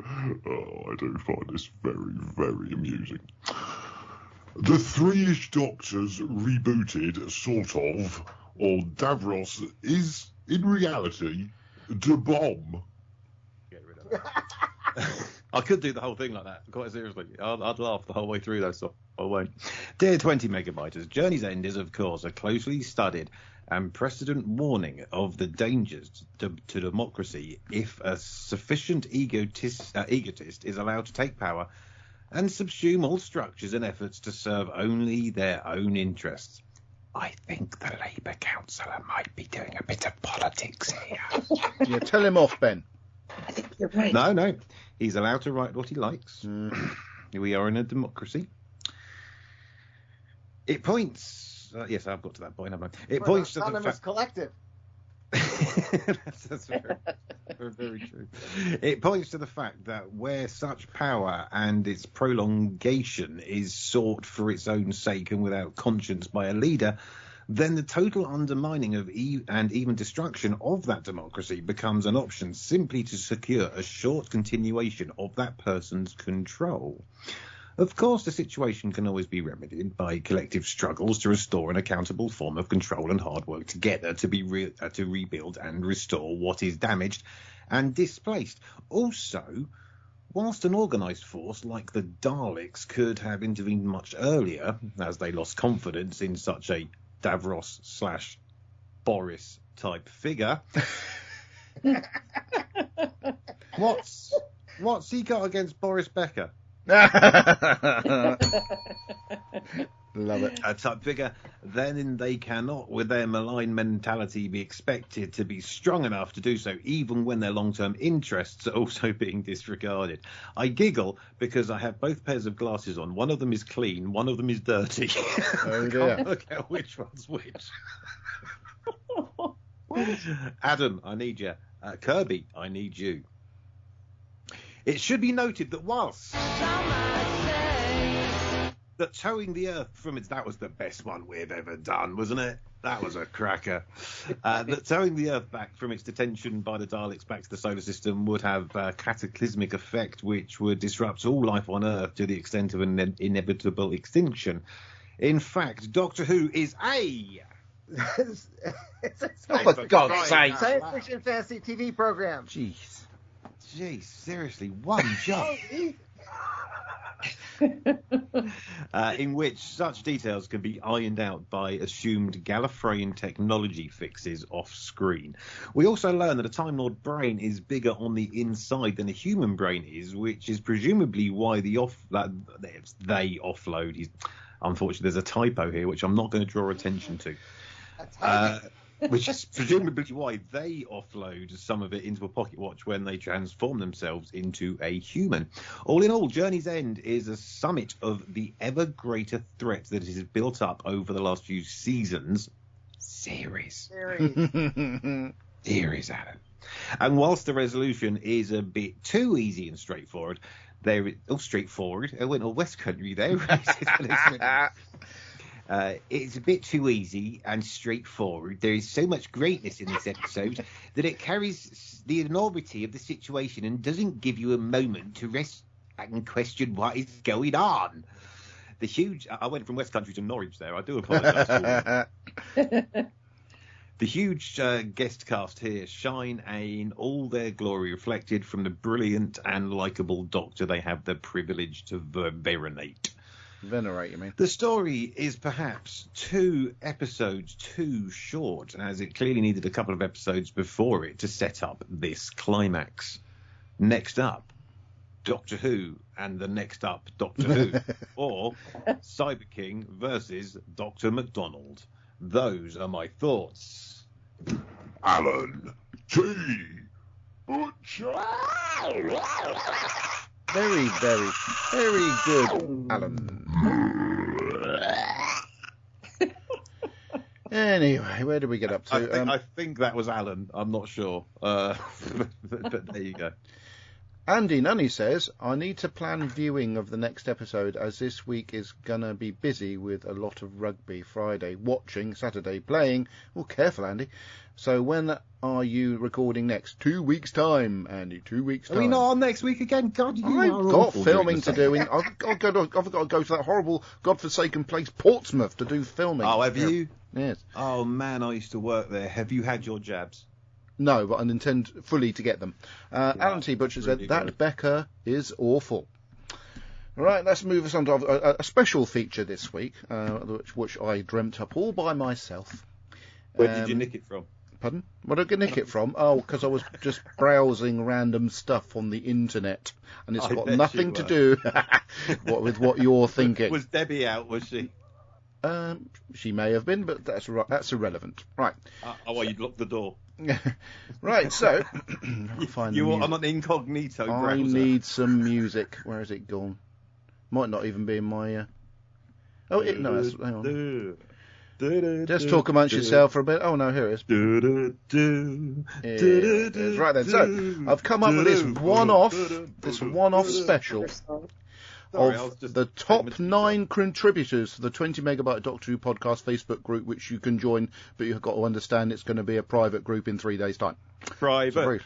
I do find this very, very amusing. The Three-ish Doctors rebooted, sort of, or Davros is, in reality, the bomb. Get rid of that. I could do the whole thing like that, quite seriously. I'd laugh the whole way through, though, so I won't. Dear 20 Megabyters, Journey's End is, of course, a closely studied and precedent warning of the dangers to democracy if a sufficient egotist is allowed to take power and subsume all structures and efforts to serve only their own interests. I think the Labour councillor might be doing a bit of politics here. Yeah, tell him off, Ben. I think you're right. No. He's allowed to write what he likes. We are in a democracy. It points... yes, I've got to that point, haven't I? It points to the Autonomous fact... collective. that's very, very true. It points to the fact that where such power and its prolongation is sought for its own sake and without conscience by a leader, then the total undermining of and even destruction of that democracy becomes an option simply to secure a short continuation of that person's control. Of course, the situation can always be remedied by collective struggles to restore an accountable form of control and hard work together to rebuild and restore what is damaged and displaced. Also, whilst an organised force like the Daleks could have intervened much earlier, as they lost confidence in such a Davros/Boris type figure, what's he got against Boris Becker? Love it. A type figure, then they cannot, with their malign mentality, be expected to be strong enough to do so, even when their long-term interests are also being disregarded. I giggle because I have both pairs of glasses on. One of them is clean, one of them is dirty. Oh, I dear. can't work out which one's which. Adam, I need you. Kirby, I need you. It should be noted that whilst that towing the Earth from its... That was the best one we've ever done, wasn't it? That was a cracker. That towing the Earth back from its detention by the Daleks back to the solar system would have a cataclysmic effect which would disrupt all life on Earth to the extent of an inevitable extinction. In fact, Doctor Who is a... Oh, for God's sake. Science fiction fantasy TV program. Jeez. Jeez, seriously, one job. In which such details can be ironed out by assumed Gallifreyan technology fixes off screen. We also learn that a Time Lord brain is bigger on the inside than a human brain is, which is presumably why they offload. Unfortunately, there's a typo here, which I'm not going to draw attention to. Which is presumably why they offload some of it into a pocket watch when they transform themselves into a human. All in all, Journey's End is a summit of the ever greater threat that has built up over the last few seasons. Series, Adam. And whilst the resolution is a bit too easy and straightforward, straightforward. I went all West Country there. It's a bit too easy and straightforward. There is so much greatness in this episode that it carries the enormity of the situation and doesn't give you a moment to rest and question what is going on. I went from West Country to Norwich there. I do apologise. The huge guest cast here shine in all their glory, reflected from the brilliant and likeable Doctor they have the privilege to venerate. Venerate, you mean? The story is perhaps 2 episodes too short, as it clearly needed a couple of episodes before it to set up this climax. Next up, Doctor Who and the next up Doctor Who, or Cyber King versus Dr. McDonald. Those are my thoughts. Alan T. Butcher. Very, very, very good, Alan. Anyway, where did we get up to? I think that was Alan. I'm not sure. But there you go. Andy Nunny says, I need to plan viewing of the next episode as this week is going to be busy with a lot of rugby. Friday watching, Saturday playing. Oh, careful, Andy. So when are you recording next? 2 weeks' time, Andy. 2 weeks' time. Are we not on next week again? God, you I've are got awful filming to doing do. I've got to go to that horrible, godforsaken place, Portsmouth, to do filming. Oh, have you? Yes. Oh, man, I used to work there. Have you had your jabs? No, but I intend fully to get them. Alan T. Butcher said, that Becca is awful. Right, let's move us on to a special feature this week, which I dreamt up all by myself. Where did you nick it from? Pardon? Where did I nick it from? Oh, because I was just browsing random stuff on the internet, and it's got nothing to do with what you're thinking. Was Debbie out, was she? She may have been, but that's irrelevant. Right. Well, you'd lock the door. Right, so... you want an incognito browser. I need some music. Where has it gone? Might not even be in my... Oh, hang on. Just talk amongst yourself for a bit. Oh, no, here it is. Right then, so I've come up with this one-off special of the top 9 contributors to the 20 Megabyte Doctor Who podcast Facebook group, which you can join, but you've got to understand it's going to be a private group in 3 days' time. Private.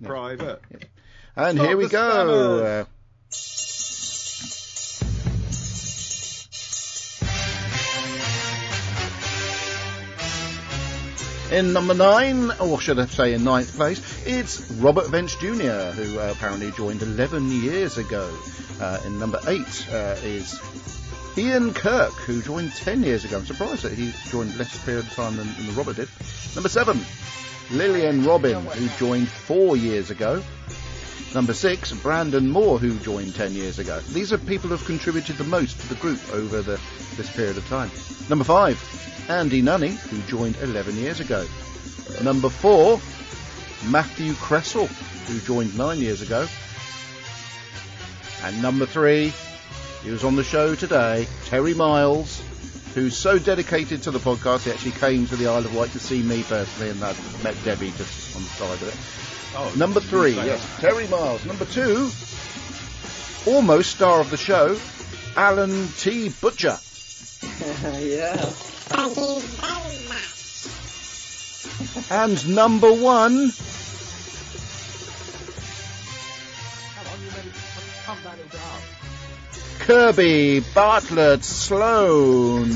Yeah. And here we go. In number 9, or should I say in 9th place, it's Robert Vench Jr., who apparently joined 11 years ago. In number 8 is Ian Kirk, who joined 10 years ago. I'm surprised that he joined less period of time than Robert did. Number 7, Lillian Robin, who joined 4 years ago. Number 6, Brandon Moore, who joined 10 years ago. These are people who have contributed the most to the group over this period of time. Number 5, Andy Nunny, who joined 11 years ago. Number 4, Matthew Cressel, who joined 9 years ago. And number 3, he was on the show today, Terry Miles, who's so dedicated to the podcast, he actually came to the Isle of Wight to see me personally, and I met Debbie just on the side of it. Oh, number 3, yes, Terry Miles. Number 2, almost star of the show, Alan T. Butcher. Yeah. Thank you very much. And number 1, Kirby Bartlett Sloan,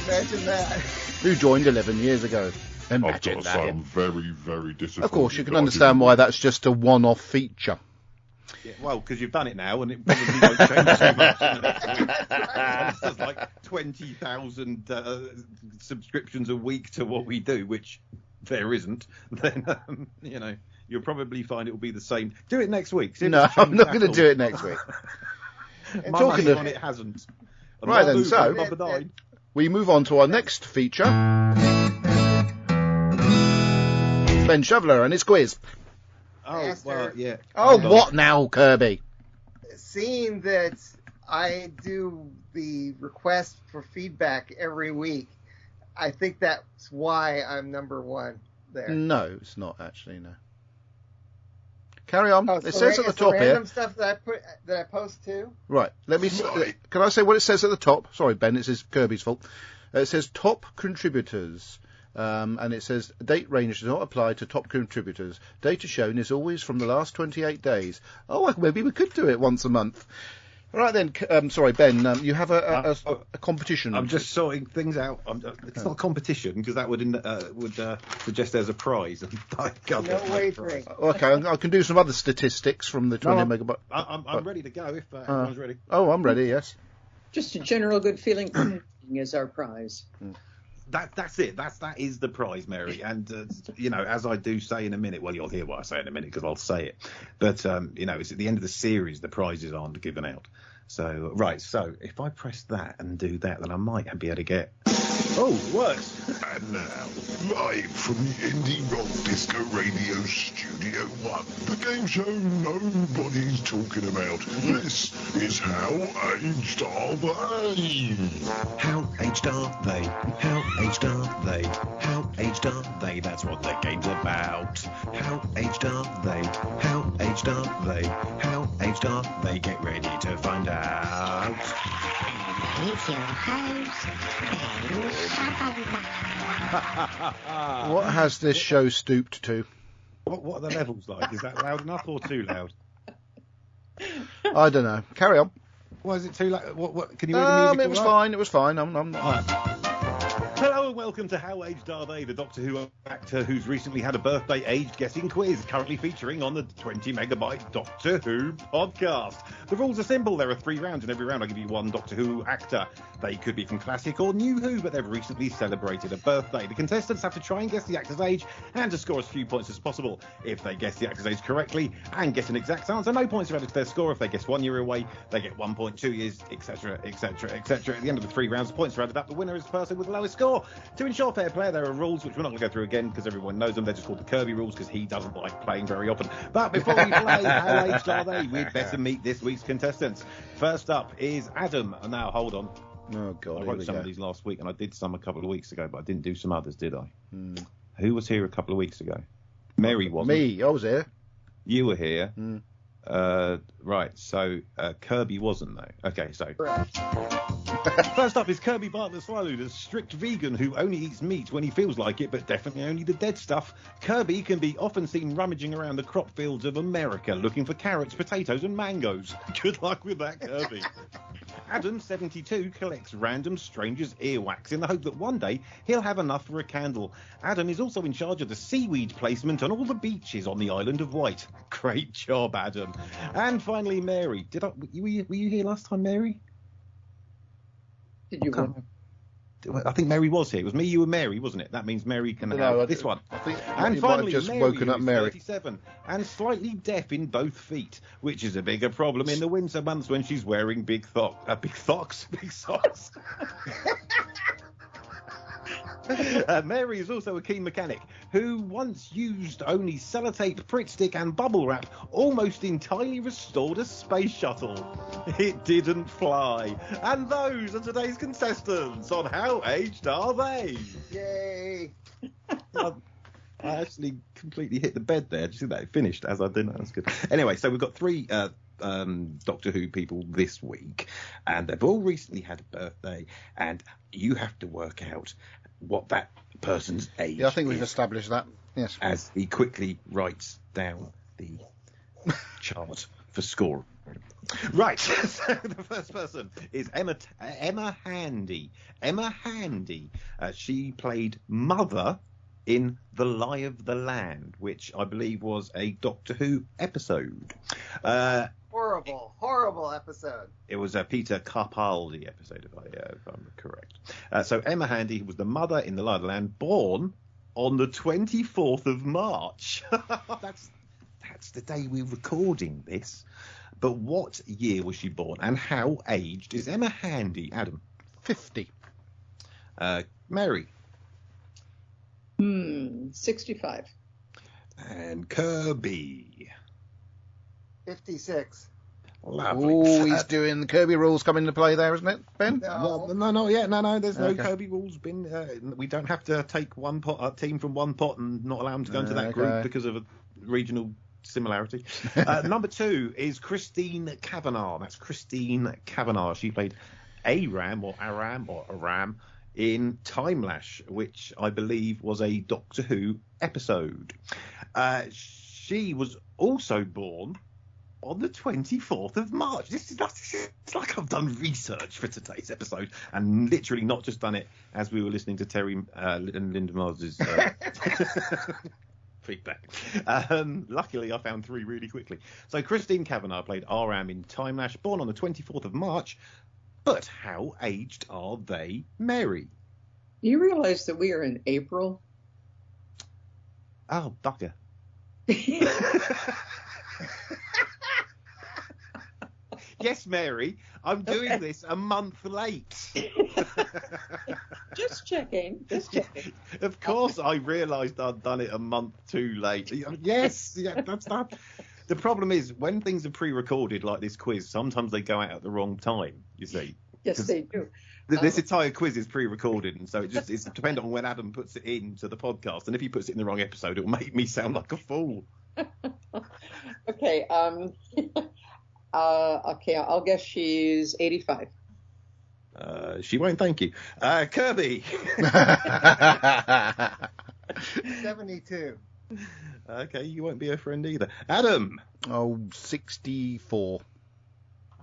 Imagine that. who joined 11 years ago. Imagine I've got to that. say, I'm very, very disappointed. Of course, you can that I understand didn't- why that's just a one-off feature. Yeah, well, because you've done it now, and it probably won't change too much in the next week. Unless there's like 20,000 subscriptions a week to what we do, which there isn't, then, you'll probably find it will be the same. Do it next week. See if No, it's I'm changed not at going to all. do it next week. My talking money of- on it hasn't. And Right then, Mark so- Hoover, number 9. We move on to our next feature. Ben Shoveler and his quiz. Oh, Master. well, yeah. Oh, Hold on. what now, Kirby? Seeing that I do the request for feedback every week, I think that's why I'm number 1 there. No, it's not actually, no. Carry on. Oh, It so says at the it's top random here. stuff that I post too. Right, let me... Can I say what it says at the top? Sorry, Ben, it's Kirby's fault. It says top contributors. And it says date range does not apply to top contributors. Data shown is always from the last 28 days. Oh, maybe we could do it once a month. Right then, sorry, Ben, you have a competition. I'm just sorting things out. It's not a competition because that would suggest there's a prize. And I can't No get my wagering. prize. Okay, I can do some other statistics from the 20 megabyte. I'm ready to go if everyone's ready. Oh, I'm ready, yes. Just a general good feeling from is our prize. That's it. That is the prize, Mary. And as I do say in a minute. Well, you'll hear what I say in a minute because I'll say it. But it's at the end of the series. The prizes aren't given out. So right. So if I press that and do that, then I might be able to get. Oh, it works. And now, live from the Indie Rock Disco Radio Studio 1, the game show nobody's talking about. This is How Aged Are They? How aged are they? How aged are they? How aged are they? That's what the game's about. How aged are they? How aged are they? How aged are they? Get ready to find out. With your host, Ben Shabba. What has this show stooped to? What are the levels like? Is that loud enough or too loud? I don't know. Carry on. Why is it too loud? What can you hear the music? It was fine. It was fine. I'm Right. Hello and welcome to How Aged Are They, the Doctor Who actor who's recently had a birthday age guessing quiz, currently featuring on the 20 megabyte Doctor Who podcast. The rules are simple. There are 3 rounds. In every round I give you one Doctor Who actor. They could be from classic or new Who, but they've recently celebrated a birthday. The contestants have to try and guess the actor's age and to score as few points as possible. If they guess the actor's age correctly and get an exact answer, no points are added to their score. If they guess 1 year away, they get 1 point, 2 years, etc., etc., etc. At the end of the 3 rounds, the points are added up. The winner is the person with the lowest score. To ensure fair play, there are rules which we're not going to go through again because everyone knows them. They're just called the Kirby rules because he doesn't like playing very often. But before we play How Aged Are They, we'd better meet this week's contestants. First up is Adam. Now, hold on. Oh, God. I wrote some of these last week and I did some a couple of weeks ago, but I didn't do some others, did I? Hmm. Who was here a couple of weeks ago? Mary wasn't. Me. I was here. You were here. Hmm. Right, so Kirby wasn't, though. Okay, so... First up is Kirby Bartlett Swallow, the strict vegan who only eats meat when he feels like it, but definitely only the dead stuff. Kirby can be often seen rummaging around the crop fields of America looking for carrots, potatoes and mangoes. Good luck with that, Kirby. Adam, 72, collects random strangers' earwax in the hope that one day he'll have enough for a candle. Adam is also in charge of the seaweed placement on all the beaches on the island of Wight. Great job, Adam. And finally, Mary. Were you here last time, Mary? Did you want? I think Mary was here. It was me, you, and Mary, wasn't it? That means Mary can have this one. I think and you finally, might have just Mary, woken up who's Mary. 37 and slightly deaf in both feet, which is a bigger problem in the winter months when she's wearing big socks. Mary is also a keen mechanic who once used only sellotape, Pritt stick and bubble wrap almost entirely restored a space shuttle. It didn't fly. And those are today's contestants on How Aged Are They? Yay! I actually completely hit the bed there. Did you see that? It finished as I didn't. That's good. Anyway, so we've got 3 Doctor Who people this week, and they've all recently had a birthday, and you have to work out what that person's age Yeah, I think we've is, established that. Yes. as he quickly writes down the chart for score. Right, so the first person is Emma Handy. Emma Handy. She played Mother in The Lie of the Land, which I believe was a Doctor Who episode. Horrible episode. It was a Peter Capaldi episode, if I'm correct. So Emma Handy was the mother in The Lie of the Land, born on the 24th of March. That's the day we're recording this. But what year was she born, and how aged is Emma Handy? Adam? 50. Mary? 65. And Kirby? 56. Lovely. Oh, he's doing the Kirby rules come into play there, isn't it, Ben? No. No, not yet. No, there's no Okay. Kirby rules. We don't have to take one team from one pot and not allow them to go into that Okay. group because of a regional similarity. Number 2 is Christine Kavanagh. That's Christine Kavanagh. She played Aram in Timelash, which I believe was a Doctor Who episode. She was also born on the 24th of March. It's like I've done research for today's episode and literally not just done it as we were listening to Terry and Linda Mars's feedback. Luckily, I found 3 really quickly. So Christine Kavanagh played Aram in Time Lash, born on the 24th of March. But how aged are they, Mary? You realize that we are in April? Oh, bugger. Yes, Mary, I'm doing this a month late. Just checking. Of course, I realised I'd done it a month too late. Yes, yeah, that's that. The problem is, when things are pre-recorded like this quiz, sometimes they go out at the wrong time, you see. Yes, they do. This entire quiz is pre-recorded, and so it's dependent on when Adam puts it into the podcast. And if he puts it in the wrong episode, it'll make me sound like a fool. Okay. Okay, I'll guess she's 85. She won't thank you. Kirby. 72. Okay, you won't be her friend either. Adam. 64.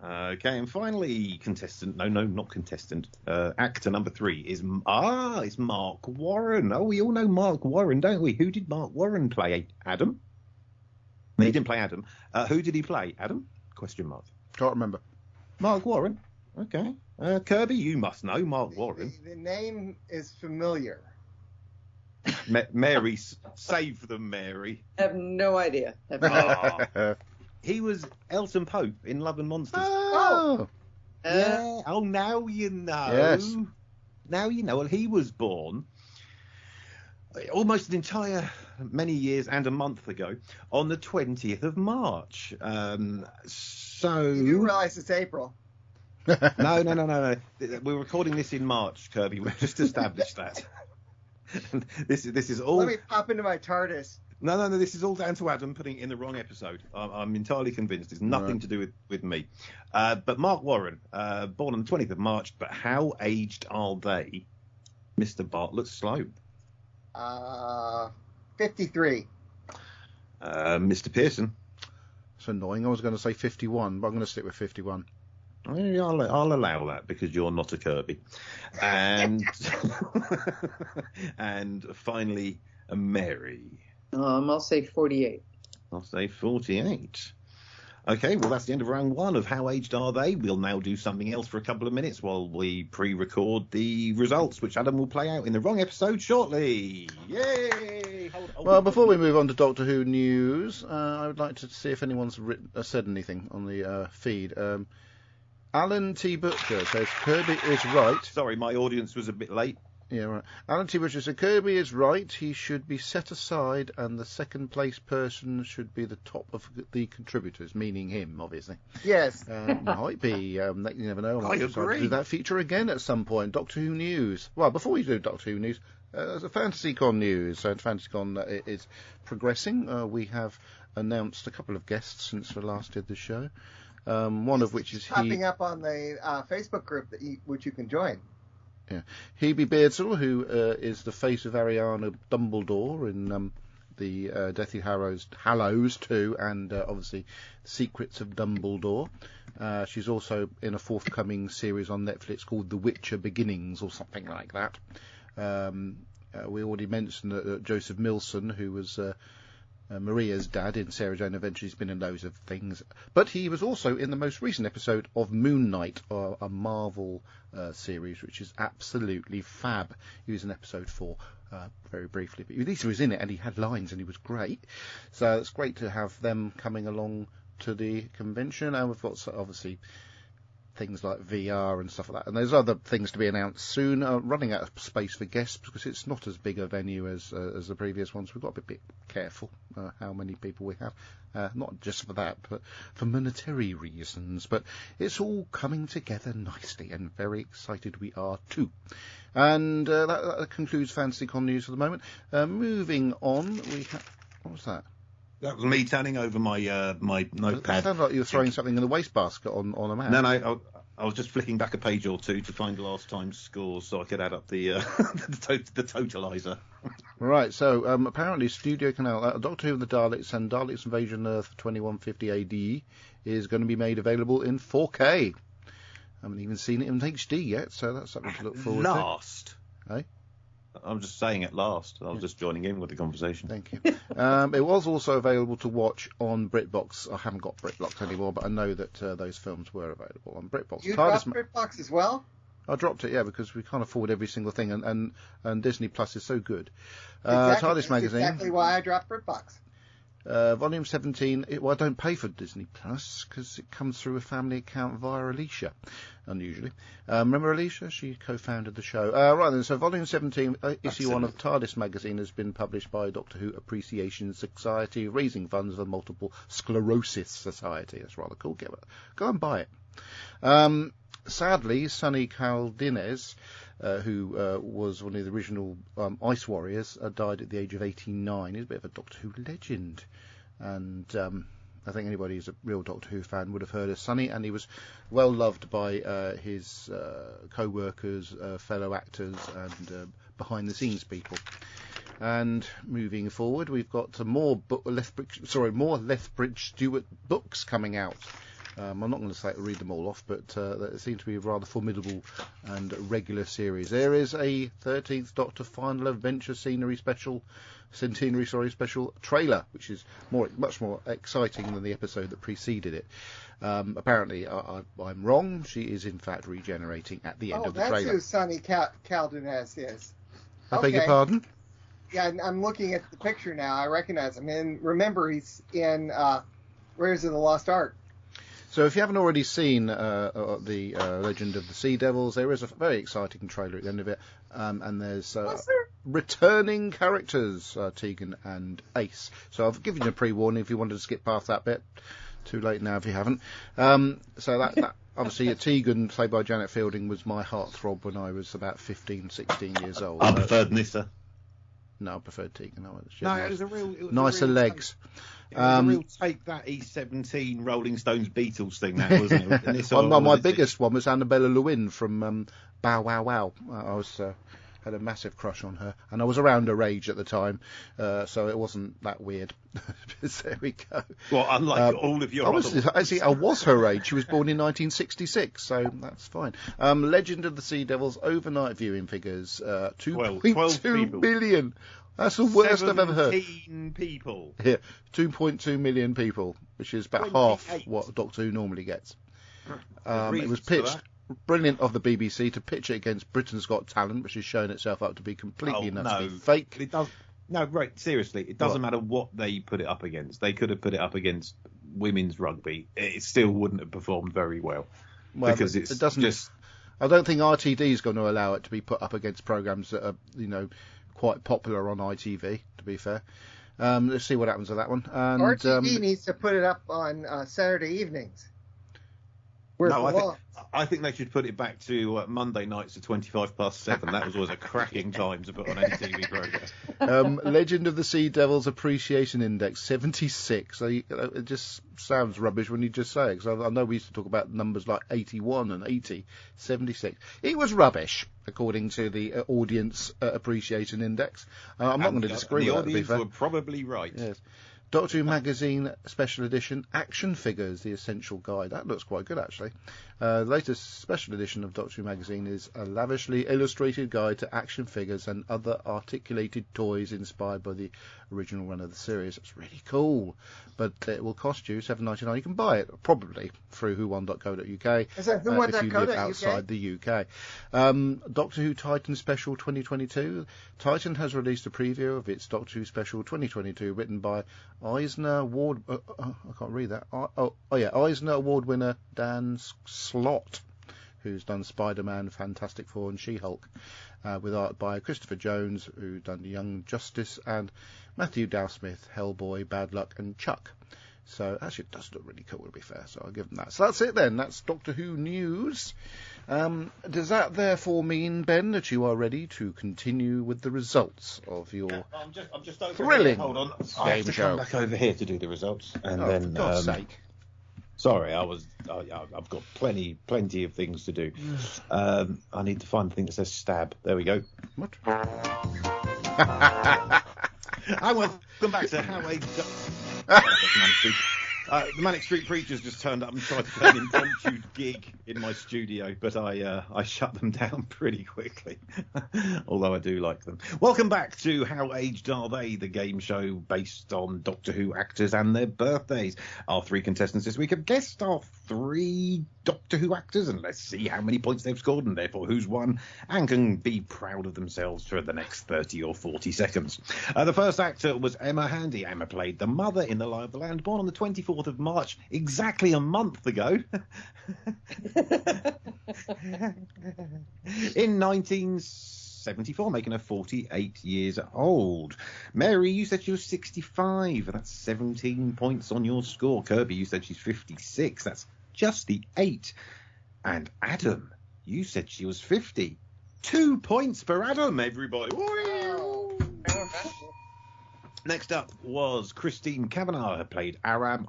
Okay, and finally, contestant. No, not contestant. Actor number 3 is Mark Warren. Oh, we all know Mark Warren, don't we? Who did Mark Warren play? Adam? No, he didn't play Adam. Who did he play? Adam? Question mark. Can't remember. Mark Warren. Okay. Kirby, you must know Mark Warren. The name is familiar. Mary, save them, Mary. I have no idea. He was Elton Pope in Love and Monsters. Oh. Yeah. Oh, now you know. Yes. Now you know. Well, he was born almost an entire many years and a month ago on the 20th of March. So you realise it's April. No. We're recording this in March, Kirby. We've just established that. This is all. Let me pop into my TARDIS. No. This is all down to Adam putting it in the wrong episode. I'm entirely convinced. It's nothing to do with me. But Mark Warren, born on the 20th of March. But how aged are they, Mr. Bartlett Sloan? 53. Mr. Pearson. It's annoying. I was going to say 51, but I'm going to stick with 51. I'll allow that because you're not a Kirby. And and finally, Mary. I'll say 48. I'll say 48. Okay, well, that's the end of round 1 of How Aged Are They? We'll now do something else for a couple of minutes while we pre-record the results, which Adam will play out in the wrong episode shortly. Yay! Well, before we move on to Doctor Who news, I would like to see if anyone's said anything on the feed. Alan T. Butcher says, Kirby is right. Sorry, my audience was a bit late. Yeah, right. Alan T. Butcher said, Kirby is right. He should be set aside, and the second place person should be the top of the contributors, meaning him, obviously. Yes. Might be. You never know. I agree. Do that feature again at some point. Doctor Who news. Well, before we do Doctor Who news, there's a FantasyCon news. FantasyCon is progressing. We have announced a couple of guests since we last did the show. One of which is popping up on the Facebook group which you can join. Yeah, Hebe Beardsall, who is the face of Ariana Dumbledore in the Deathly Hallows 2 and obviously Secrets of Dumbledore. She's also in a forthcoming series on Netflix called The Witcher Beginnings or something like that. We already mentioned that Joseph Milson, who was Maria's dad in Sarah Jane Adventure. He's been in loads of things, but he was also in the most recent episode of Moon Knight, a Marvel series, which is absolutely fab. He was in episode 4 very briefly, but at least he was in it and he had lines and he was great. So it's great to have them coming along to the convention, and we've got obviously things like VR and stuff like that, and there's other things to be announced soon. Running out of space for guests because it's not as big a venue as the previous ones. We've got to be a bit careful how many people we have, not just for that, but for monetary reasons. But it's all coming together nicely, and very excited we are too. And that concludes FantasyCon news for the moment. Moving on, we have what was that? That was me turning over my my notepad. It sounded like you were throwing something in the wastebasket on a man. No, I was just flicking back a page or two to find last time's scores so I could add up the the totalizer. Right, so apparently Studio Canal, Doctor Who and the Daleks and Daleks Invasion Earth 2150 AD is going to be made available in 4K. I haven't even seen it in HD yet, so that's something to look forward Last. to. Eh? I'm just saying at last. I was just joining in with the conversation. Thank you. It was also available to watch on BritBox. I haven't got BritBox anymore, but I know that those films were available on BritBox. You dropped BritBox as well? I dropped it, yeah, because we can't afford every single thing, and Disney Plus is so good. Exactly. TARDIS That's Magazine. exactly why I dropped BritBox. Volume 17. I don't pay for Disney Plus because it comes through a family account via Alicia, unusually. Remember Alicia? She co-founded the show. Right then, so Volume 17, issue 1 of TARDIS Magazine has been published by Doctor Who Appreciation Society, raising funds for the Multiple Sclerosis Society. That's rather cool. Go and buy it. Sadly, Sonny Caldinez, who was one of the original Ice Warriors, died at the age of 89. He's a bit of a Doctor Who legend. And I think anybody who's a real Doctor Who fan would have heard of Sonny, and he was well loved by his co-workers, fellow actors, and behind-the-scenes people. And moving forward, we've got more Lethbridge Stewart books coming out. I'm not going to read them all off, but they seem to be a rather formidable and regular series. There is a 13th Doctor Final Adventure Centenary special trailer, which is much more exciting than the episode that preceded it. Apparently, I'm wrong. She is in fact regenerating at the end of the trailer. Oh, that's who Sonny Caldinez is. I beg your pardon? Yeah, I'm looking at the picture now. I recognize him. And remember, he's in Raiders of the Lost Ark. So if you haven't already seen the Legend of the Sea Devils, there is a very exciting trailer at the end of it, and there's returning characters, Tegan and Ace. So I've given you a pre-warning if you wanted to skip past that bit. Too late now if you haven't. So that obviously Tegan, played by Janet Fielding, was my heartthrob when I was about 15, 16 years old. I preferred Nissa. No, I preferred Tegan. It was a real... nicer legs. It was a real take that E17 Rolling Stones Beatles thing, that wasn't it? My biggest one was Annabella Lewin from Bow Wow Wow. I had a massive crush on her, and I was around her age at the time, so it wasn't that weird. There we go. Well, unlike all of your I was her age. She was born in 1966, so that's fine. Legend of the Sea Devils overnight viewing figures, 2.2 billion. That's the worst I've ever heard. 17 people. Yeah, 2.2 million people, which is about half what Doctor Who normally gets. It was pitched, brilliant of the BBC to pitch it against Britain's Got Talent, which is showing itself up to be completely fake. It does. No, right, seriously, it doesn't matter what they put it up against. They could have put it up against women's rugby. It still wouldn't have performed very well. Because it doesn't. Just... I don't think RTD is going to allow it to be put up against programmes that are, quite popular on ITV, to be fair. Let's see what happens with that one. And, RTD needs to put it up on Saturday evenings. I think they should put it back to Monday nights at 7:25. That was always a cracking time to put on any TV programme. Legend of the Sea Devils Appreciation Index 76. It just sounds rubbish when you just say it, because I know we used to talk about numbers like 81 and 80, 76. It was rubbish, according to the Audience Appreciation Index. I'm not going to disagree with that, to be fair. The audience were probably right. Yes. Doctor Who Magazine Special Edition Action Figures, the Essential Guide. That looks quite good, actually. The latest special edition of Doctor Who Magazine is a lavishly illustrated guide to action figures and other articulated toys inspired by the original run of the series. It's really cool, but it will cost you $7.99. You can buy it, probably, through who1.co.uk if you live outside the UK. Doctor Who Titan Special 2022. Titan has released a preview of its Doctor Who Special 2022, written by Eisner Award... I can't read that. Eisner Award winner Dan Slott, who's done Spider-Man, Fantastic Four and She-Hulk, with art by Christopher Jones, who's done Young Justice, and Matthew Dowsmith, Hellboy, Bad Luck and Chuck. So actually it does look really cool, to be fair, so I'll give them that. So that's it then, that's Doctor Who news. Does that therefore mean, Ben, that you are ready to continue with the results of your I'm just thrilling Hold on, game show? Come back over here to do the results, and for God's sake. Sorry, I've got plenty of things to do. I need to find the thing that says stab. There we go. What? I welcome back to How Age. The Manic Street Preachers just turned up and tried to play an impromptu gig in my studio, but I shut them down pretty quickly, although I do like them. Welcome back to How Aged Are They, the game show based on Doctor Who actors and their birthdays. Our 3 contestants this week have guessed our 3 Doctor Who actors, and let's see how many points they've scored and therefore who's won and can be proud of themselves for the next 30 or 40 seconds. The first actor was Emma Handy. Emma played the mother in The Lie of the Land, born on the 24th of March, exactly a month ago. In 1974, making her 48 years old. Mary, you said she was 65. That's 17 points on your score. Kirby, you said she's 56. That's just the 8. And Adam, you said she was 50. 2 points for Adam, everybody. Next up was Christine Kavanagh, who played Irim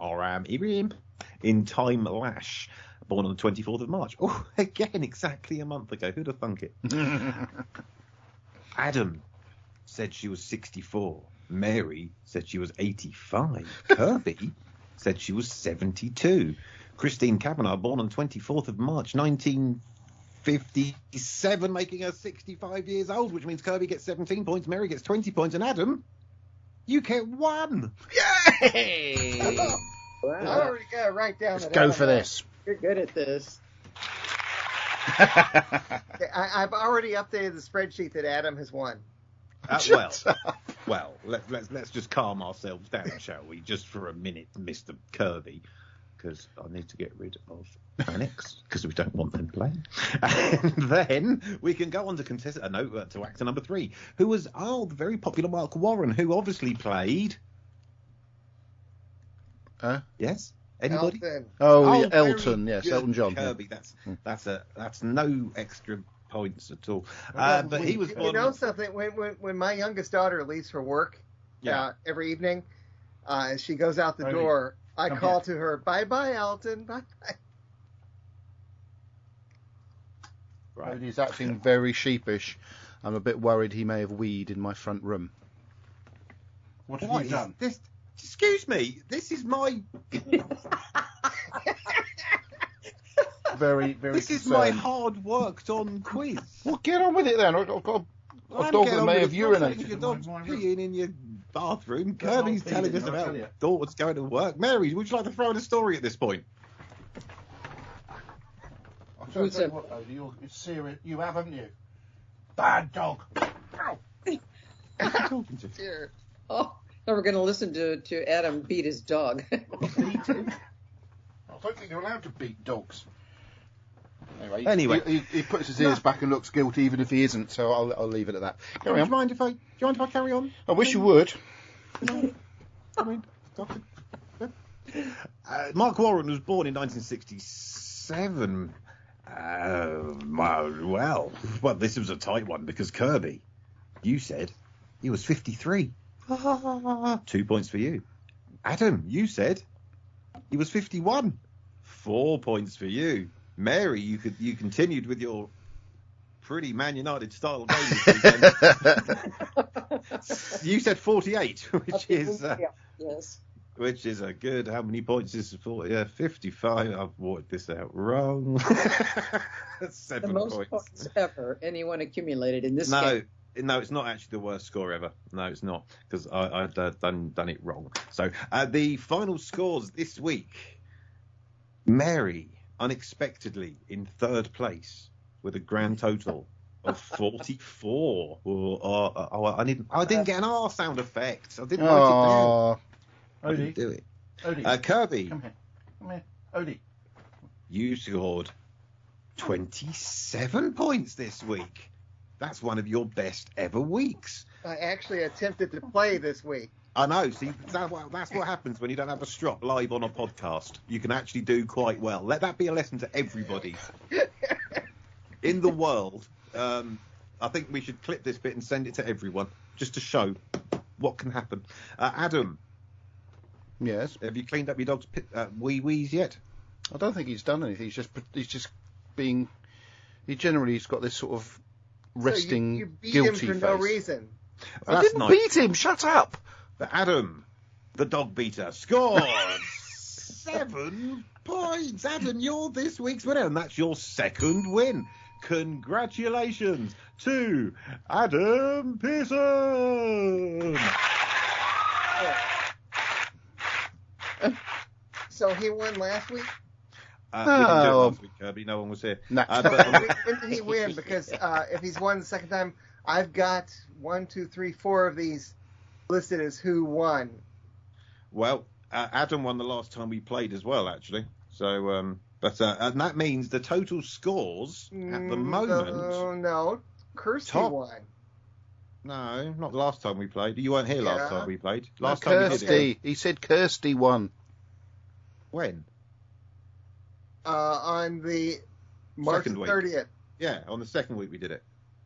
in Time Lash, born on the 24th of March. Oh, again, exactly a month ago. Who'd have thunk it? Adam said she was 64. Mary said she was 85. Kirby said she was 72. Christine Kavanagh, born on the 24th of March, 1957, making her 65 years old, which means Kirby gets 17 points, Mary gets 20 points, and Adam, you get 1. Yay! Wow. I already got it right down. Let's go for this. You're good at this. I've already updated the spreadsheet that Adam has won. Well, let's just calm ourselves down, shall we? Just for a minute, Mr. Kirby, because I need to get rid of Annex because we don't want them playing. And then we can go on to to actor number 3, who was the very popular Mark Warren, who obviously played. Yes. Anybody? Elton. Elton. Yes, good, Elton John. Kirby. Yeah. That's no extra points at all. But he was. You know something? When my youngest daughter leaves for work every evening, as she goes out the door, I call to her, "Bye, Elton. Bye." Right. He's acting very sheepish. I'm a bit worried he may have weed in my front room. What have you done? Excuse me. This is my. Very This is my hard worked on quiz. Well, get on with it then. I've got a dog that may have urinated. Your dog's peeing in your bathroom. Kirby's telling us about daughters going to work. Mary, would you like to throw in a story at this point? I'll tell you what, Odie, you're serious. You have, haven't you? Bad dog. Dear. Oh, now we're going to listen to Adam beat his dog. Beat him? I don't think you're allowed to beat dogs. Anyway, he puts his ears back and looks guilty, even if he isn't. So I'll leave it at that. Do you mind if I carry on? I wish you would. Mark Warren was born in 1967. Well, this was a tight one because Kirby, you said he was 53. 2 points for you. Adam, you said he was 51. 4 points for you. Mary, you continued with your pretty Man United style game this weekend. You said 48, which is a good. How many points is it for? 55. I've worked this out wrong. 7 the most points ever anyone accumulated in this game. No, it's not actually the worst score ever. No, it's not, because I've done it wrong. So the final scores this week: Mary, unexpectedly in 3rd place with a grand total of 44. I didn't get an R sound effect. I didn't write it down. I didn't do it. Odie. Kirby. Come here. Odie. You scored 27 points this week. That's one of your best ever weeks. I actually attempted to play this week. I know. See, that's what happens when you don't have a strop live on a podcast. You can actually do quite well. Let that be a lesson to everybody in the world. I think we should clip this bit and send it to everyone just to show what can happen. Adam. Yes. Have you cleaned up your dog's wee-wees yet? I don't think he's done anything. He's just being. He's got this sort of resting, so you beat guilty him for face. no reason. I didn't beat him. Shut up. But Adam, the dog beater, scored 7 points. Adam, you're this week's winner, and that's your second win. Congratulations to Adam Pearson. So he won last week? We didn't do it last week, Kirby. No one was here. No. When did he win? Because if he's won the second time, I've got 1, 2, 3, 4 of these listed as who won. Well, Adam won the last time we played as well, actually. So, and that means the total scores at the moment. No, Kirsty won. No, not the last time we played. You weren't here last time we played. Last time we did it. He said Kirsty won. When? On the March 30th. Yeah, on the second week we did it.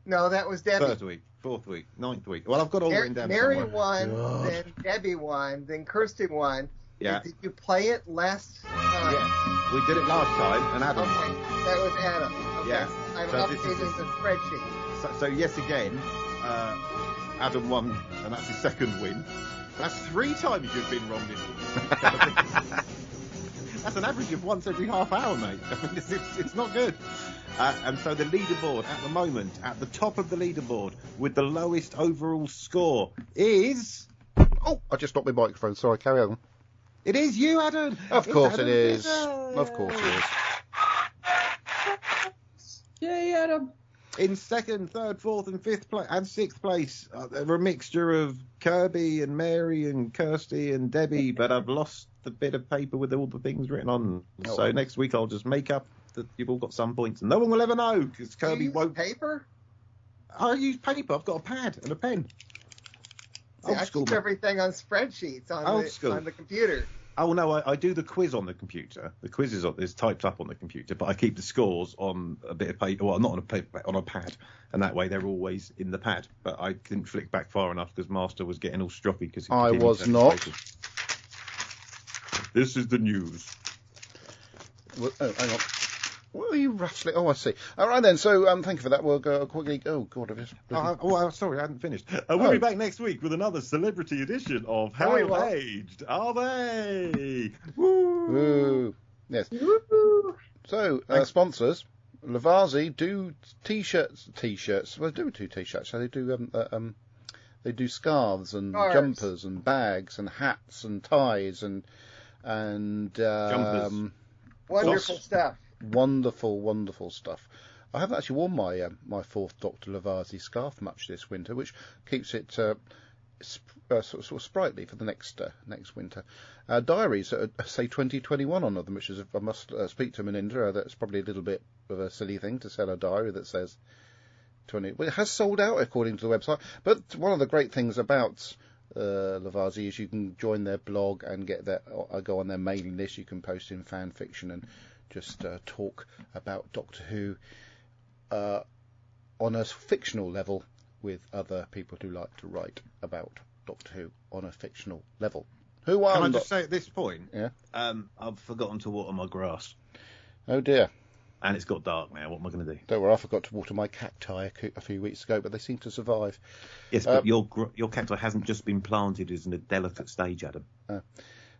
No, that was Debbie. Third week, fourth week, 9th week. Well, I've got all written down Mary somewhere. won, then Debbie won, then Kirsty won. Yeah. Did you play it last time? Yeah, we did it last time, and Adam won. Okay, that was Adam. Okay. Yeah. I'm So this is updating the spreadsheet. So yes, again, Adam won, and that's his second win. That's 3 times you've been wrong this week. That's an average of once every half hour, mate. I mean, it's not good. And so the leaderboard at the moment, at the top of the leaderboard, with the lowest overall score is... Oh, I just stopped my microphone. Sorry, carry on. It is you, Adam. Of course it is. Of course it is. Yay, Adam. In second, third, fourth, and fifth place, and sixth place, there are a mixture of Kirby and Mary and Kirsty and Debbie, but I've lost the bit of paper with all the things written on. Oh, so next week I'll just make up that you've all got some points, and no one will ever know because Kirby won't. Paper? I use paper. I've got a pad and a pen. See, I keep everything on spreadsheets on the computer. Oh no, I do the quiz on the computer. The quiz is typed up on the computer, but I keep the scores on a bit of paper. Well, not on a paper, on a pad, and that way they're always in the pad. But I didn't flick back far enough because Master was getting all stroppy because I was not. This is the news. Well, oh, hang on. What are you rustling? Oh, I see. All right then. So, thank you for that. We'll go quickly. Oh God, I've just. Sorry, I hadn't finished. We'll be back next week with another celebrity edition of How Aged Are They? Woo! Woo! Yes. Woo! So, sponsors, Lavazi do t-shirts. Well, they do t-shirts. So they do scarves and jumpers and bags and hats and ties and jumpers. Wonderful stuff. Wonderful stuff. I haven't actually worn my my fourth Dr. Lavazi scarf much this winter, which keeps it sort of sprightly for the next winter. Diaries say 2021 on them, which is, I must speak to Melinda. That's probably a little bit of a silly thing to sell a diary that says 20. Well, it has sold out according to the website. But one of the great things about Lavazi is you can join their blog and get go on their mailing list. You can post in fan fiction and just talk about Doctor Who on a fictional level with other people who like to write about Doctor Who on a fictional level. Who won? Can I just say at this point? Yeah. I've forgotten to water my grass. Oh dear. And it's got dark now. What am I going to do? Don't worry, I forgot to water my cacti a few weeks ago, but they seem to survive. Yes, but your cacti hasn't just been planted; it's in a delicate stage, Adam.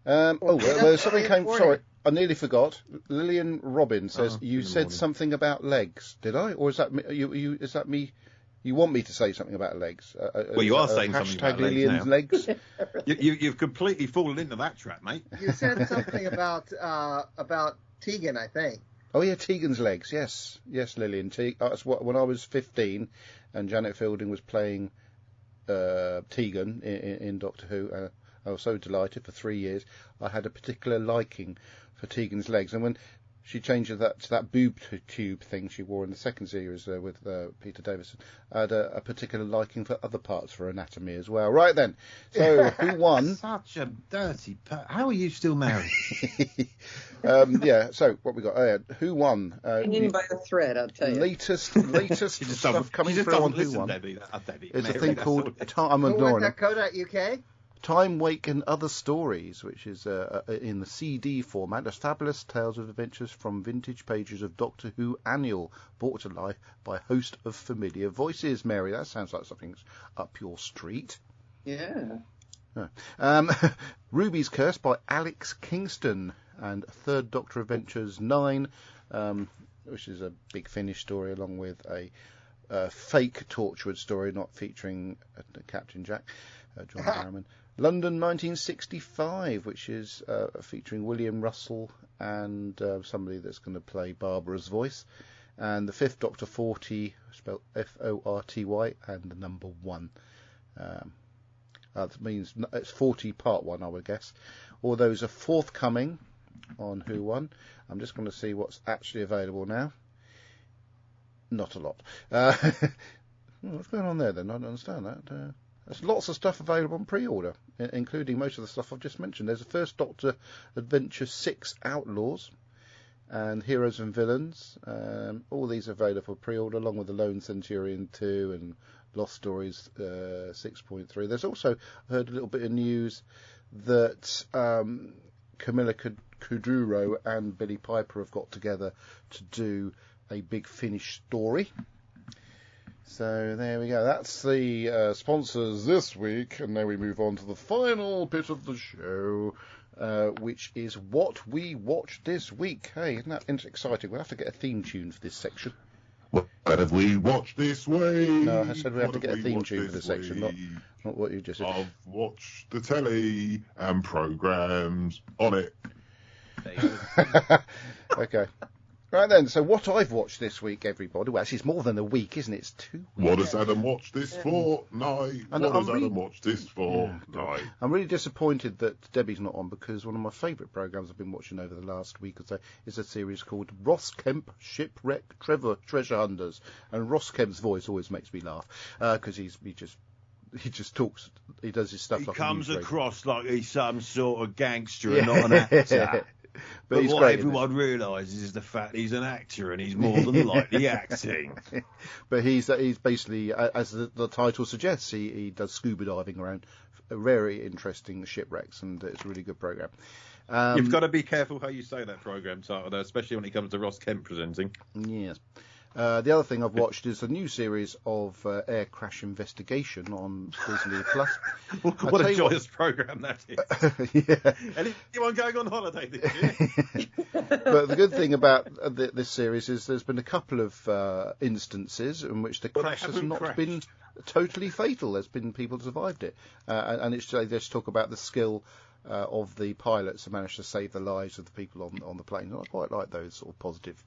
Something came. Sorry, I nearly forgot. Lillian Robin says you said something about legs. Did I? Or is that me? Is that me? You want me to say something about legs? Well, you are saying something about Lillian's legs. You've completely fallen into that trap, mate. You said something about Tegan, I think. Oh yeah, Tegan's legs. Yes, Lillian. That's when I was 15, and Janet Fielding was playing Tegan in Doctor Who. I was so delighted. For 3 years, I had a particular liking for Tegan's legs, and when she changed that to that boob tube thing she wore in the second series with Peter Davison, I had a particular liking for other parts of her anatomy as well. Right then, so who won? Such a dirty. How are you still married? So what we got? Who won? Hanging by a thread, I'll tell you. Latest stuff coming through on Who Won. Debbie, It's a thing called. I'm Who ignoring it. won.co.uk? Time, Wake and Other Stories, which is in the CD format, as fabulous tales of adventures from vintage pages of Doctor Who Annual, brought to life by a host of familiar voices. Mary, that sounds like something's up your street. Yeah. Ruby's Curse by Alex Kingston, and Third Doctor Adventures 9, which is a Big Finish story, along with a fake Torchwood story not featuring Captain Jack, John Barrowman. London 1965, which is featuring William Russell and somebody that's going to play Barbara's voice. And the Fifth Doctor 40, spelled F-O-R-T-Y, and the number 1. That means it's 40 part 1, I would guess. All those are forthcoming on Who Won. I'm just going to see what's actually available now. Not a lot. What's going on there then? I don't understand that. There's lots of stuff available on pre-order, including most of the stuff I've just mentioned. There's a First Doctor Adventure 6 Outlaws and Heroes and Villains. All these are available for pre-order, along with the Lone Centurion 2 and Lost Stories 6.3. There's also, I heard a little bit of news that Camilla Kuduro and Billy Piper have got together to do a Big Finish story. So there we go. That's the sponsors this week, and now we move on to the final bit of the show, which is what we watched this week. Hey, isn't that exciting? We'll have to get a theme tune for this section. What have we watched this week? No, I said we have to get a theme tune for this section, not what you just said. I've watched the telly and programmes on it. Okay. Right then, so what I've watched this week, everybody. Well, actually, it's more than a week, isn't it? It's 2 weeks. What has Adam watched this fortnight? Adam watched this fortnight? I'm really disappointed that Debbie's not on, because one of my favourite programmes I've been watching over the last week or so is a series called Ross Kemp Shipwreck Treasure Hunters. And Ross Kemp's voice always makes me laugh, because he just talks, he does his stuff. He like comes a news across like he's some sort of gangster and not an actor. But what great, everyone realises is the fact he's an actor and he's more than likely acting. But he's basically, as the title suggests, he does scuba diving around very interesting shipwrecks, and it's a really good programme. You've got to be careful how you say that programme title, though, especially when it comes to Ross Kemp presenting. Yes. The other thing I've watched is a new series of Air Crash Investigation on Disney Plus. What a joyous programme that is. Yeah. Anyone going on holiday this year? But the good thing about this series is there's been a couple of instances in which the crash has not been totally fatal. There's been people who survived it. And they just talk about the skill of the pilots who managed to save the lives of the people on the plane. I quite like those sort of positive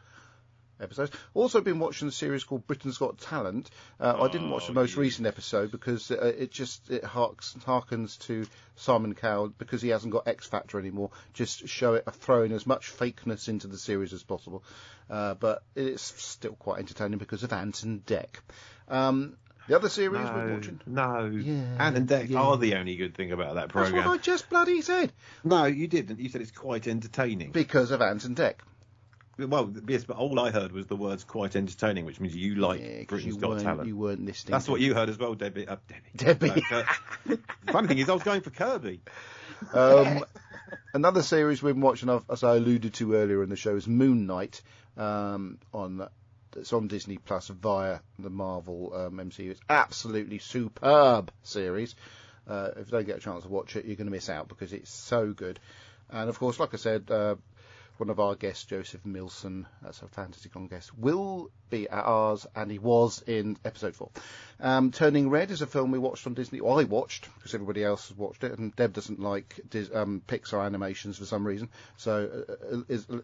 episodes. Also been watching a series called Britain's Got Talent. I didn't watch the most recent episode because it harkens to Simon Cowell, because he hasn't got X Factor anymore. Just throwing as much fakeness into the series as possible. But it's still quite entertaining because of Ant and Dec. The other series we're watching? No. Yeah, Ant and Dec are the only good thing about that programme. That's what I just bloody said. No, you didn't. You said it's quite entertaining. Because of Ant and Dec. Well, yes, but all I heard was the words "quite entertaining," which means you like Britain's Got Talent. You weren't listening. That's what you heard as well, Debbie. Debbie. Funny thing is, I was going for Kirby. Another series we've been watching, as I alluded to earlier in the show, is Moon Knight. It's on Disney Plus via the Marvel MCU. It's absolutely superb series. If you don't get a chance to watch it, you're going to miss out because it's so good. And of course, like I said, one of our guests, Joseph Milson, that's a FantasyCon guest, will be at ours, and he was in episode 4. Turning Red is a film we watched on Disney. Well, I watched, because everybody else has watched it, and Deb doesn't like Pixar animations for some reason. So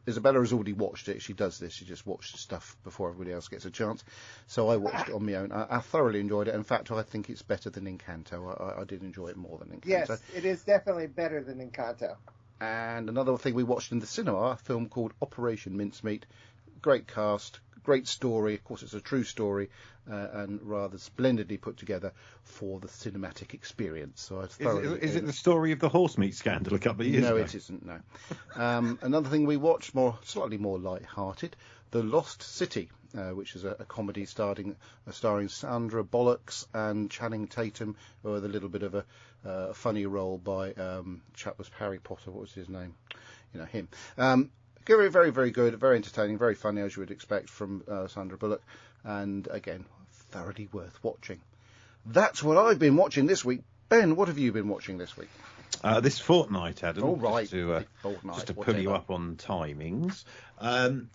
Isabella has already watched it. She does this. She just watches stuff before everybody else gets a chance. So I watched it on my own. I thoroughly enjoyed it. In fact, I think it's better than Encanto. I did enjoy it more than Encanto. Yes, it is definitely better than Encanto. And another thing we watched in the cinema, a film called Operation Mincemeat. Great cast, great story. Of course, it's a true story, and rather splendidly put together for the cinematic experience. So Is it the story of the horse meat scandal a couple of years ago? No, it isn't, no. Another thing we watched, slightly more light-hearted, The Lost City. which is a comedy starring Sandra Bullock and Channing Tatum, with a little bit of a funny role by chap was Harry Potter. What was his name? Him. Very, very, very good, very entertaining, very funny, as you would expect from Sandra Bullock, and again, thoroughly worth watching. That's what I've been watching this week. Ben, what have you been watching this week? This fortnight, Adam. Oh, right. Just to pull you up on timings. Well,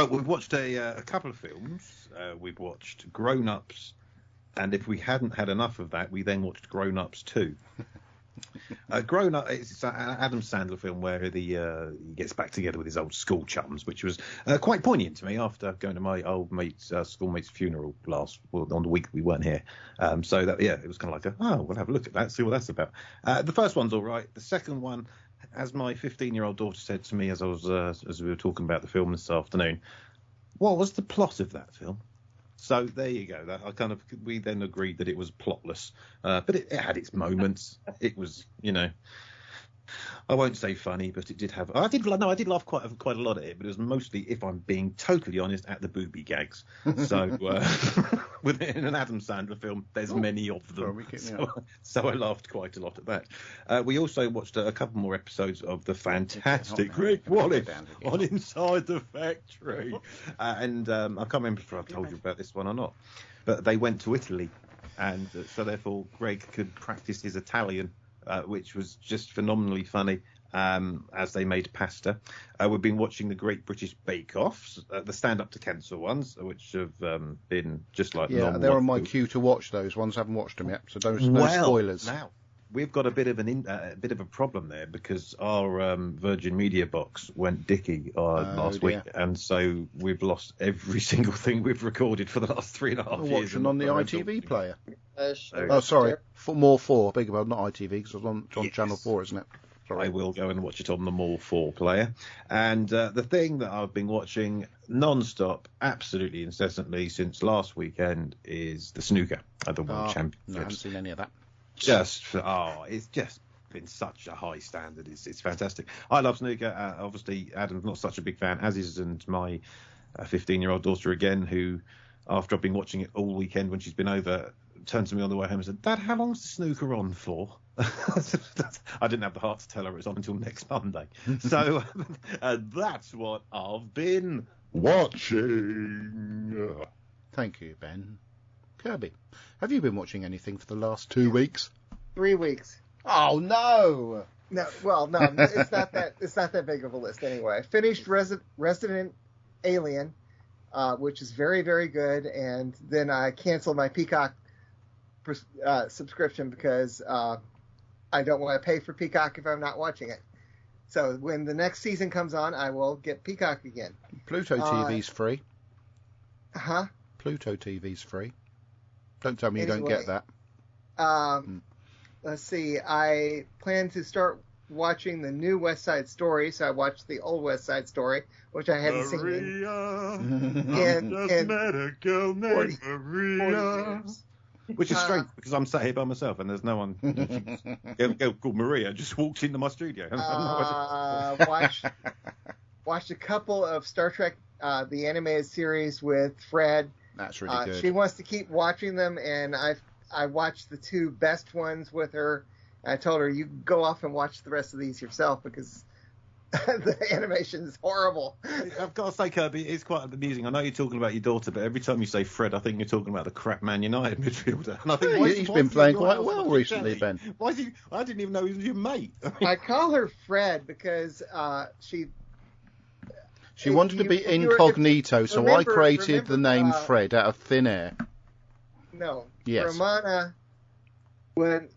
we've watched a couple of films. We've watched Grown Ups, and if we hadn't had enough of that, we then watched Grown Ups 2. Grown Up, it's an Adam Sandler film where he gets back together with his old school chums, which was quite poignant to me after going to my old schoolmate's funeral on the week we weren't here. So that, it was kind of like, we'll have a look at that, see what that's about. The first one's all right. The second one, as my 15-year-old daughter said to me as we were talking about the film this afternoon, what was the plot of that film? So there you go. We then agreed that it was plotless, but it had its moments. It was, I won't say funny, but it did have. I did laugh quite a lot at it, but it was mostly, if I'm being totally honest, at the booby gags. So within an Adam Sandler film, there's many of them. So I laughed quite a lot at that. We also watched a couple more episodes of the fantastic Greg Wallace on Inside the Factory, and I can't remember if I've told you about this one or not, but they went to Italy, and so therefore Greg could practice his Italian. Which was just phenomenally funny as they made pasta. We've been watching the Great British Bake Offs, the Stand Up to Cancer ones, which have been just like... Yeah, they're on my queue to watch those ones. I haven't watched them yet, so no spoilers. Now, we've got a bit of a problem there because our Virgin Media box went dicky last week, and so we've lost every single thing we've recorded for the last 3.5 years. Watching on the ITV player. Sorry, more 4. Beg your pardon, not ITV, because it's on Channel 4, isn't it? Sorry. I will go and watch it on the More 4 player. And the thing that I've been watching non-stop, absolutely incessantly since last weekend is the snooker at the World Championships. No, I haven't seen any of that. It's just been such a high standard. It's fantastic. I love snooker. Obviously, Adam's not such a big fan, as isn't my 15-year-old daughter again, who, after I've been watching it all weekend when she's been over, turned to me on the way home and said, "Dad, how long's the snooker on for?" I didn't have the heart to tell her it was on until next Monday. So that's what I've been watching. Thank you, Ben. Kirby, have you been watching anything for the last 2 weeks? 3 weeks. Oh no! No, it's not that. It's not that big of a list anyway. I finished Resident Alien, which is very, very good, and then I canceled my Peacock subscription because I don't want to pay for Peacock if I'm not watching it. So when the next season comes on, I will get Peacock again. Pluto TV's free. Huh? Pluto TV's free. Don't tell me you don't get that. Let's see. I plan to start watching the new West Side Story, so I watched the old West Side Story, which I hadn't seen in met a girl named Maria. Which is strange because I'm sat here by myself and there's no one. A girl called Maria just walked into my studio. Watched a couple of Star Trek, the animated series with Fred. That's really good. She wants to keep watching them, and I watched the 2 best ones with her. I told her, you go off and watch the rest of these yourself because the animation is horrible. I've got to say, Kirby, it's quite amusing. I know you're talking about your daughter, but every time you say Fred, I think you're talking about the crap Man United midfielder. And I think he's been playing quite well recently, Ben. Why is he? I didn't even know he was your mate. I call her Fred because she wanted to be incognito, so I created the name Fred out of thin air. No. Yes. Romana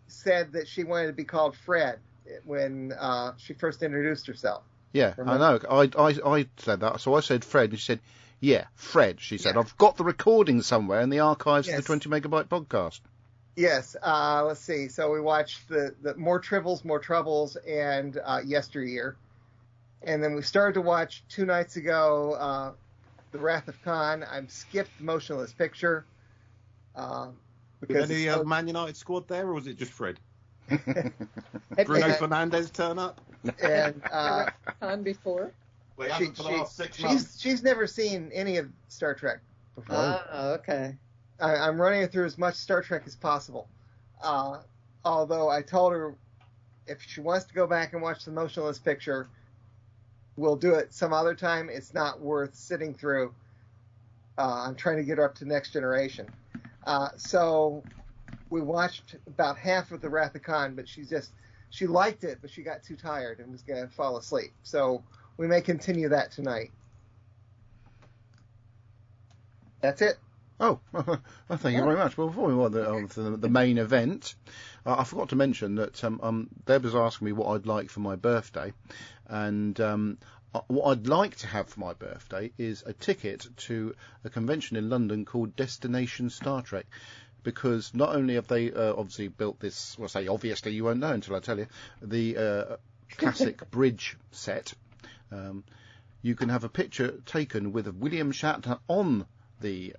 said that she wanted to be called Fred when she first introduced herself. Yeah, remember? I know. I said that, so I said Fred, and she said, "Yeah, Fred." She said, "I've got the recording somewhere in the archives of the 20 Megabyte podcast." Yes. Let's see. So we watched the More Tribbles, More Troubles, and Yesteryear, and then we started to watch 2 nights ago The Wrath of Khan. I skipped Motionless Picture. Did any Man United squad there, or was it just Fred? Bruno Fernandes turn up? And Khan before? Well, he hasn't for the last 6 months. She's never seen any of Star Trek before. Okay. I'm running her through as much Star Trek as possible. Although I told her if she wants to go back and watch the Motionless Picture, we'll do it some other time. It's not worth sitting through. I'm trying to get her up to Next Generation. So we watched about half of the Wrath of Khan, but she liked it, but she got too tired and was going to fall asleep. So we may continue that tonight. That's it. Oh, well, thank you very much. Well, before we move on to the main event, I forgot to mention that Deb was asking me what I'd like for my birthday, and what I'd like to have for my birthday is a ticket to a convention in London called Destination Star Trek, because not only have they obviously built this, well, say obviously you won't know until I tell you, the classic bridge set. You can have a picture taken with William Shatner on the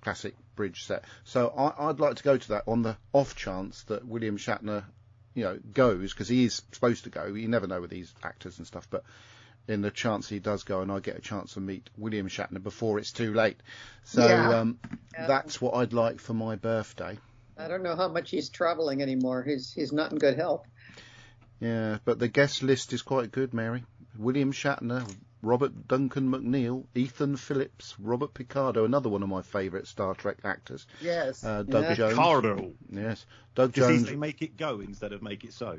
classic bridge set. So I'd like to go to that on the off chance that William Shatner, goes, because he is supposed to go. You never know with these actors and stuff, but in the chance he does go and I get a chance to meet William Shatner before it's too late. So that's what I'd like for my birthday. I don't know how much he's traveling anymore. He's not in good health. Yeah, but the guest list is quite good, Mary. William Shatner, Robert Duncan McNeil, Ethan Phillips, Robert Picardo, another one of my favourite Star Trek actors. Yes. Doug Jones. Picardo. Yes. Doug Just Jones. easily make it go instead of make it so.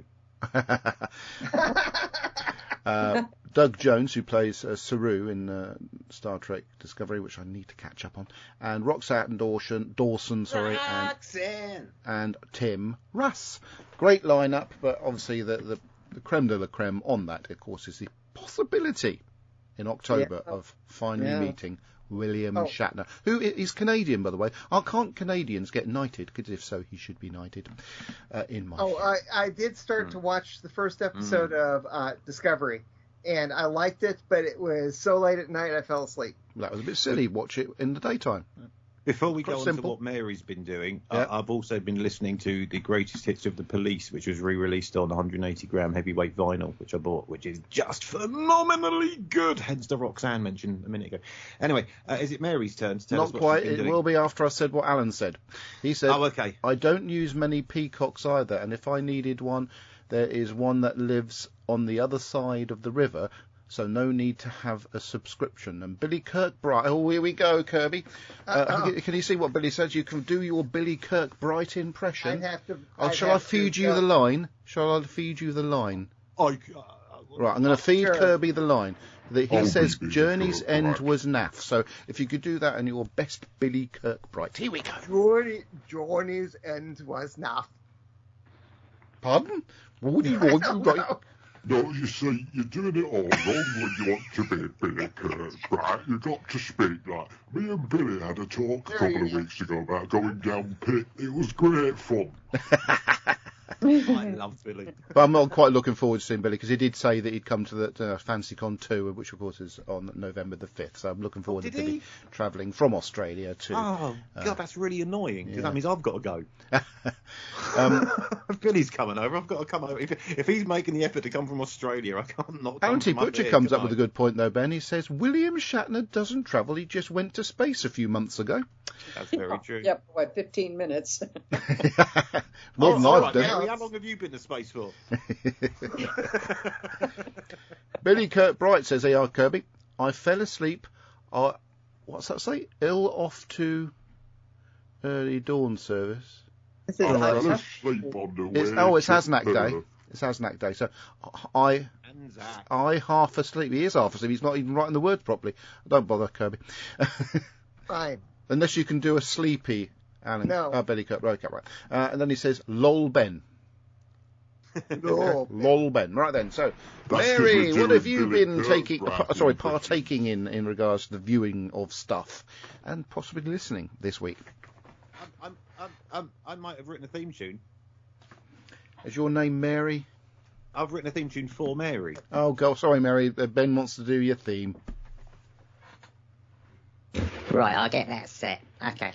Doug Jones, who plays Saru in Star Trek Discovery, which I need to catch up on, and Roxanne Dawson, and Tim Russ. Great lineup, but obviously the creme de la creme on that, of course, is the possibility in October of finally meeting William Shatner, who is Canadian, by the way. Can't Canadians get knighted? Because if so, he should be knighted. In my I did start to watch the first episode of Discovery, and I liked it, but it was so late at night I fell asleep. That was a bit silly. Watch it in the daytime. Before we go on to what Mary's been doing, I've also been listening to the greatest hits of the Police, which was re-released on 180-gram heavyweight vinyl, which I bought, which is just phenomenally good. Hence the Roxanne mentioned a minute ago. Anyway, is it Mary's turn to tell us what Not quite. she's been doing? It will be after I said what Alan said. He said, okay. I don't use many peacocks either, and if I needed one, there is one that lives on the other side of the river, so no need to have a subscription. And Billy Kirkbright, here we go, Kirby. Can you see what Billy says? You can do your Billy Kirkbright impression. Shall I feed you the line? Shall I feed you the line? Right, I'm going to feed Kirby the line. He says Journey's End was naff. So if you could do that in your best Billy Kirkbright. Here we go. Journey's End was naff. Pardon? No, you see, you're doing it all wrong when you want to be Billy Kirkbright. You've got to speak like... Me and Billy had a talk a couple of weeks ago about going down pit. It was great fun. I love Billy. But I'm not quite looking forward to seeing Billy, because he did say that he'd come to the FancyCon 2, which of course is on November the 5th. So I'm looking forward to Billy travelling from Australia to... Oh, God, that's really annoying, because that means I've got to go. Billy's coming over. I've got to come over. If he's making the effort to come from Australia, I can't not come. Alan T. Butcher comes up with a good point, though, Ben. He says, William Shatner doesn't travel. He just went to space a few months ago. That's very true. Yep, 15 minutes. More than I've done. Mary, how long have you been to space for? Billy Kirkbright says, hey, Kirby, I fell asleep. What's that say? Ill off to early dawn service. It's Hasnack Day. It's Hasnack Day. So I half asleep. He is half asleep. He's not even writing the words properly. Don't bother, Kirby. Fine. Unless you can do a sleepy Alan. No. Billy Kirkbright. Right. And then he says, lol Ben. Lol Ben. Right then. So, Mary, what have you been partaking in regards to the viewing of stuff and possibly listening this week? I might have written a theme tune. Is your name Mary? I've written a theme tune for Mary. Oh, God, sorry, Mary. Ben wants to do your theme. Right, I'll get that set. Okay.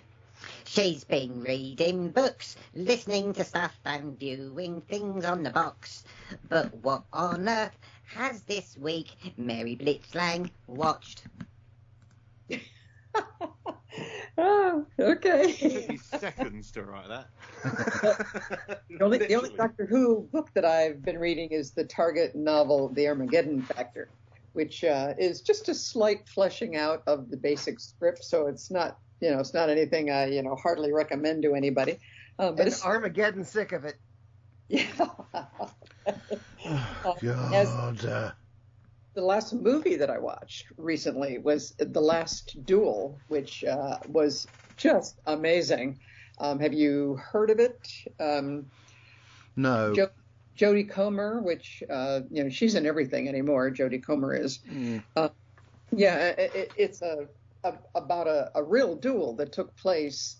She's been reading books, listening to stuff and viewing things on the box. But what on earth Has this week Mary Blitzlang watched? Oh, okay. It took me seconds to write that. The only Doctor Who book that I've been reading is the Target novel, The Armageddon Factor, which is just a slight fleshing out of the basic script. So it's not anything I hardly recommend to anybody. But it's Armageddon sick of it. Yeah. God. The last movie that I watched recently was The Last Duel, which was just amazing. Have you heard of it? No. Jodie Comer, which she's in everything anymore. Jodie Comer is. It's about a real duel that took place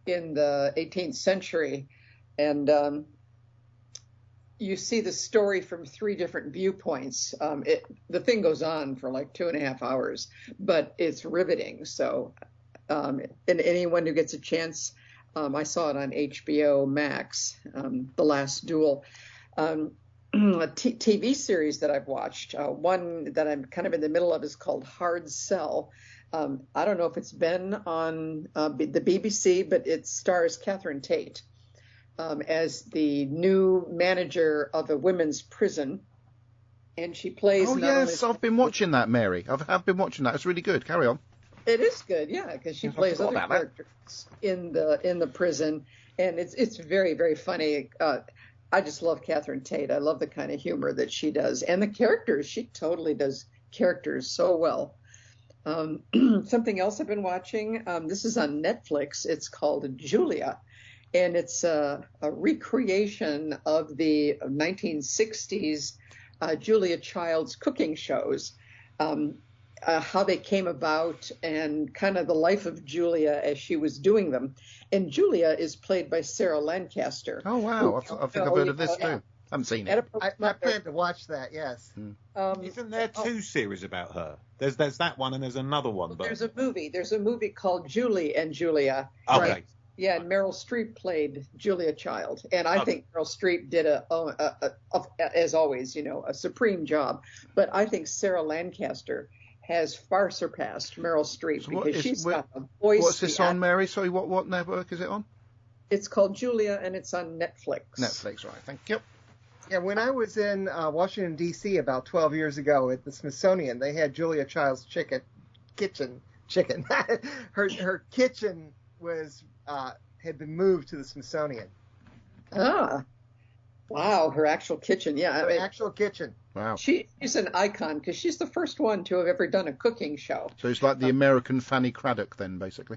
in the 18th century, and you see the story from 3 different viewpoints. The thing goes on for like 2.5 hours, but it's riveting. So, and anyone who gets a chance, I saw it on HBO Max, The Last Duel. A TV series that I've watched, one that I'm kind of in the middle of, is called Hard Sell. I don't know if it's been on the BBC, but it stars Catherine Tate as the new manager of a women's prison, and she plays. Oh yes, I've been watching that, Mary. I've been watching that. It's really good. Carry on. It is good, yeah, because she plays other characters in the prison, and it's very, very funny. I just love Catherine Tate. I love the kind of humor that she does, and the characters. She totally does characters so well. Something else I've been watching. This is on Netflix. It's called Julia. And it's a recreation of the 1960s Julia Child's cooking shows, how they came about and kind of the life of Julia as she was doing them. And Julia is played by Sarah Lancaster. Oh, wow. I think I've heard of this too. I haven't seen it. I plan to watch that, yes. Isn't there 2 series about her? There's that one and there's another one. But there's a movie. There's a movie called Julie and Julia. Okay. Right? Yeah, and Meryl Streep played Julia Child, and I think Meryl Streep did as always, a supreme job. But I think Sarah Lancaster has far surpassed Meryl Streep because she's got a voice. What's this on, Mary? Sorry, what network is it on? It's called Julia, and it's on Netflix. Netflix, right? Thank you. Yeah, when I was in Washington D.C. about 12 years ago at the Smithsonian, they had Julia Child's kitchen. Her kitchen was. Had been moved to the Smithsonian. Ah, wow! Her actual kitchen, yeah. Actual kitchen. Wow. She's an icon because she's the first one to have ever done a cooking show. So it's like the American Fanny Craddock, then, basically.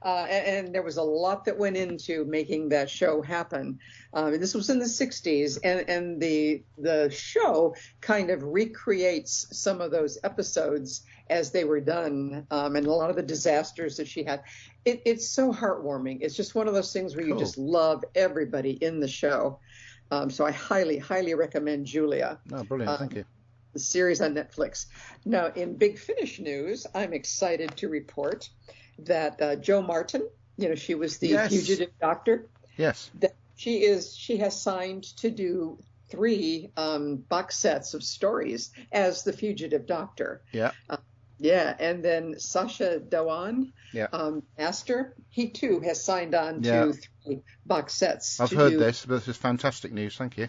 And there was a lot that went into making that show happen. This was in the 60s, and the show kind of recreates some of those episodes as they were done, and a lot of the disasters that she had. It's so heartwarming. It's just one of those things where you just love everybody in the show. So I highly, highly recommend Julia. Oh, brilliant. Thank you. The series on Netflix. Now, in Big Finish news, I'm excited to report that Jo Martin, she was the fugitive doctor. Yes. That she has signed to do 3 box sets of stories as the fugitive doctor. Yeah. And then Sacha Dhawan, Master, he too has signed on to 3 box sets. I've heard this, but this is fantastic news. Thank you.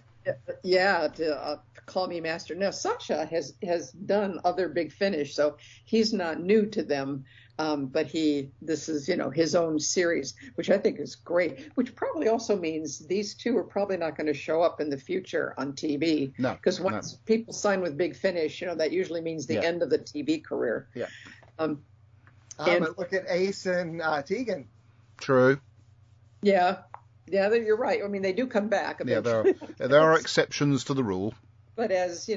Yeah, to Call Me Master. Now, Sacha has done other Big Finish, so he's not new to them. But this is, his own series, which I think is great, which probably also means these 2 are probably not going to show up in the future on TV. No. Because once people sign with Big Finish, that usually means the end of the TV career. Yeah. But look at Ace and Tegan. True. Yeah. Yeah, you're right. I mean, they do come back eventually. Yeah, there are exceptions to the rule. But as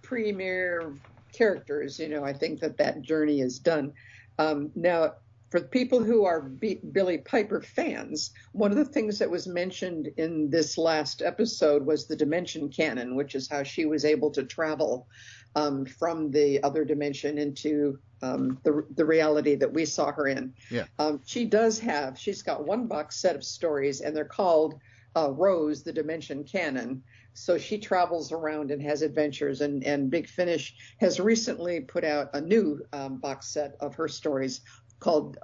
premier characters, I think that journey is done. Now, for people who are Billie Piper fans, one of the things that was mentioned in this last episode was the dimension canon, which is how she was able to travel from the other dimension into the reality that we saw her in. Yeah. She's got 1 box set of stories, and they're called Rose, the Dimension Canon, So she travels around and has adventures. And Big Finish has recently put out a new box set of her stories called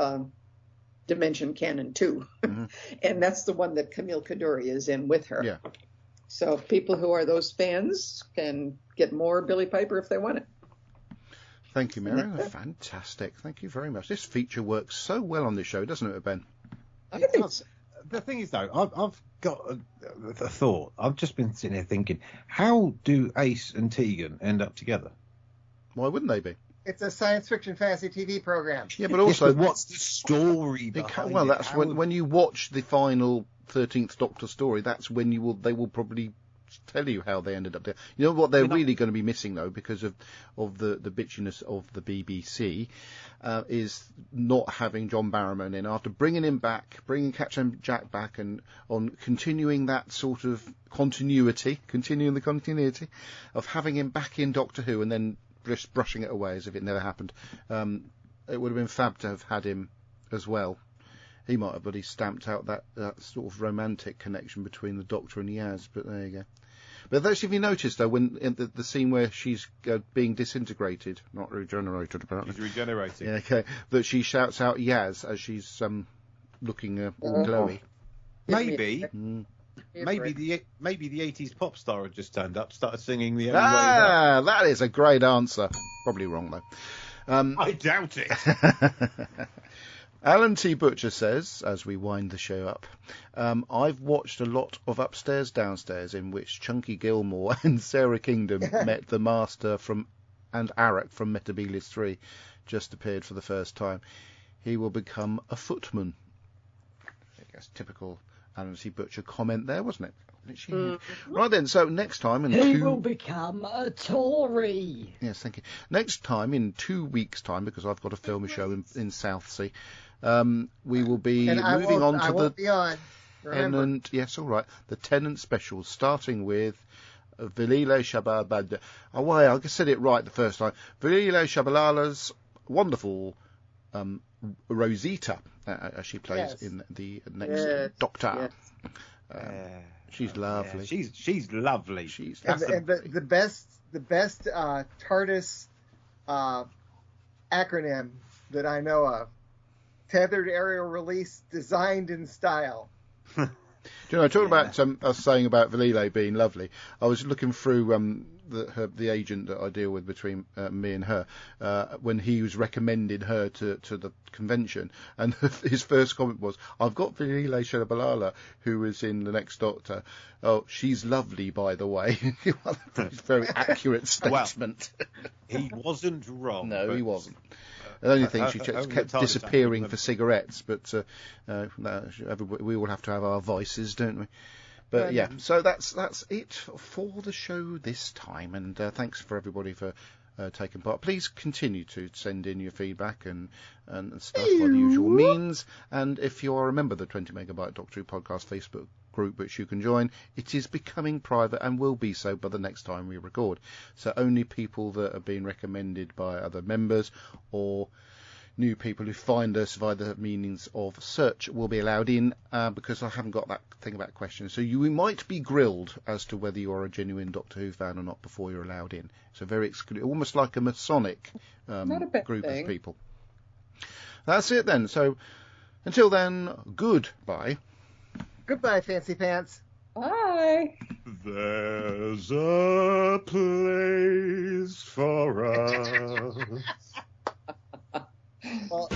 Dimension Canon 2. Mm-hmm. And that's the one that Camille Kaduri is in with her. Yeah. So people who are those fans can get more Billy Piper if they want it. Thank you, Mary. Fantastic. Thank you very much. This feature works so well on this show, doesn't it, Ben? I think so. The thing is, though, I've got a thought. I've just been sitting here thinking, how do Ace and Tegan end up together? Why wouldn't they be? It's a science fiction fantasy TV program. Yeah, but also, Yes, but what's the story behind well, it? that's How- when you watch the final 13th Doctor story. That's when they will probably tell you how they ended up there. You know what they're really going to be missing, though, because of the bitchiness of the BBC, is not having John Barrowman in. After bringing him back, bringing Captain Jack back, and on continuing that sort of continuing the continuity of having him back in Doctor Who, and then just brushing it away as if it never happened. It would have been fab to have had him as well. He might have, but he stamped out that sort of romantic connection between the Doctor and Yaz. But there you go. But actually, if you noticed, though, when in the scene where she's being disintegrated, not regenerated, apparently. He's regenerating. Yeah, okay. That she shouts out Yaz as she's looking all glowy. Maybe the 80s pop star had just turned up, started singing the Only Way Back. That is a great answer. Probably wrong, though. I doubt it. Alan T. Butcher says, as we wind the show up, I've watched a lot of Upstairs Downstairs in which Chunky Gilmore and Sarah Kingdom met the Master and Arak from Metebelis 3 just appeared for the first time. He will become a footman. I guess typical Alan T. Butcher comment there, wasn't it? Right then, so next time He will become a Tory. Yes, thank you. Next time, in 2 weeks' time, because I've got to film a show in Southsea, we will be moving on to the Tennant. Yes, all right. The Tennant specials, starting with Vilile Shabalala. Oh, well, I said it right the first time. Vilile Shabalala's wonderful Rosita, as she plays in the next Doctor. She's lovely. Yeah, she's lovely. The best TARDIS acronym that I know of: Tethered Aerial Release, Designed in Style. Do you know, talking about us saying about Valile being lovely, I was looking through the agent that I deal with between me and her when he was recommending her to the convention, and his first comment was, "I've got Valile Shalabalala, who is in the next Doctor. Oh, she's lovely, by the way." Very accurate statement. Well, he wasn't wrong. No, he wasn't. The only thing, she kept disappearing for cigarettes, but we all have to have our vices, don't we? But yeah, so that's it for the show this time, and thanks for everybody for taking part. Please continue to send in your feedback and stuff by the usual means, and if you are a member of the 20 Megabyte Doctor Who Podcast Facebook group, which you can join, it is becoming private and will be so by the next time we record. So only people that are being recommended by other members or new people who find us via the means of search will be allowed in, because I haven't got that thing about questions. So you might be grilled as to whether you are a genuine Doctor Who fan or not before you're allowed in. So very exclusive, almost like a Masonic group of people. That's it then. So until then, goodbye. Goodbye, Fancy Pants. Bye. There's a place for us. Well,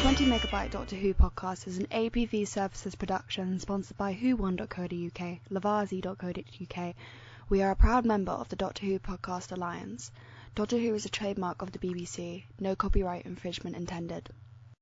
20 Megabyte Doctor Who podcast is an APV Services production sponsored by whowon.co.uk, lavazi.co.uk. We are a proud member of the Doctor Who Podcast Alliance. Doctor Who is a trademark of the BBC. No copyright infringement intended.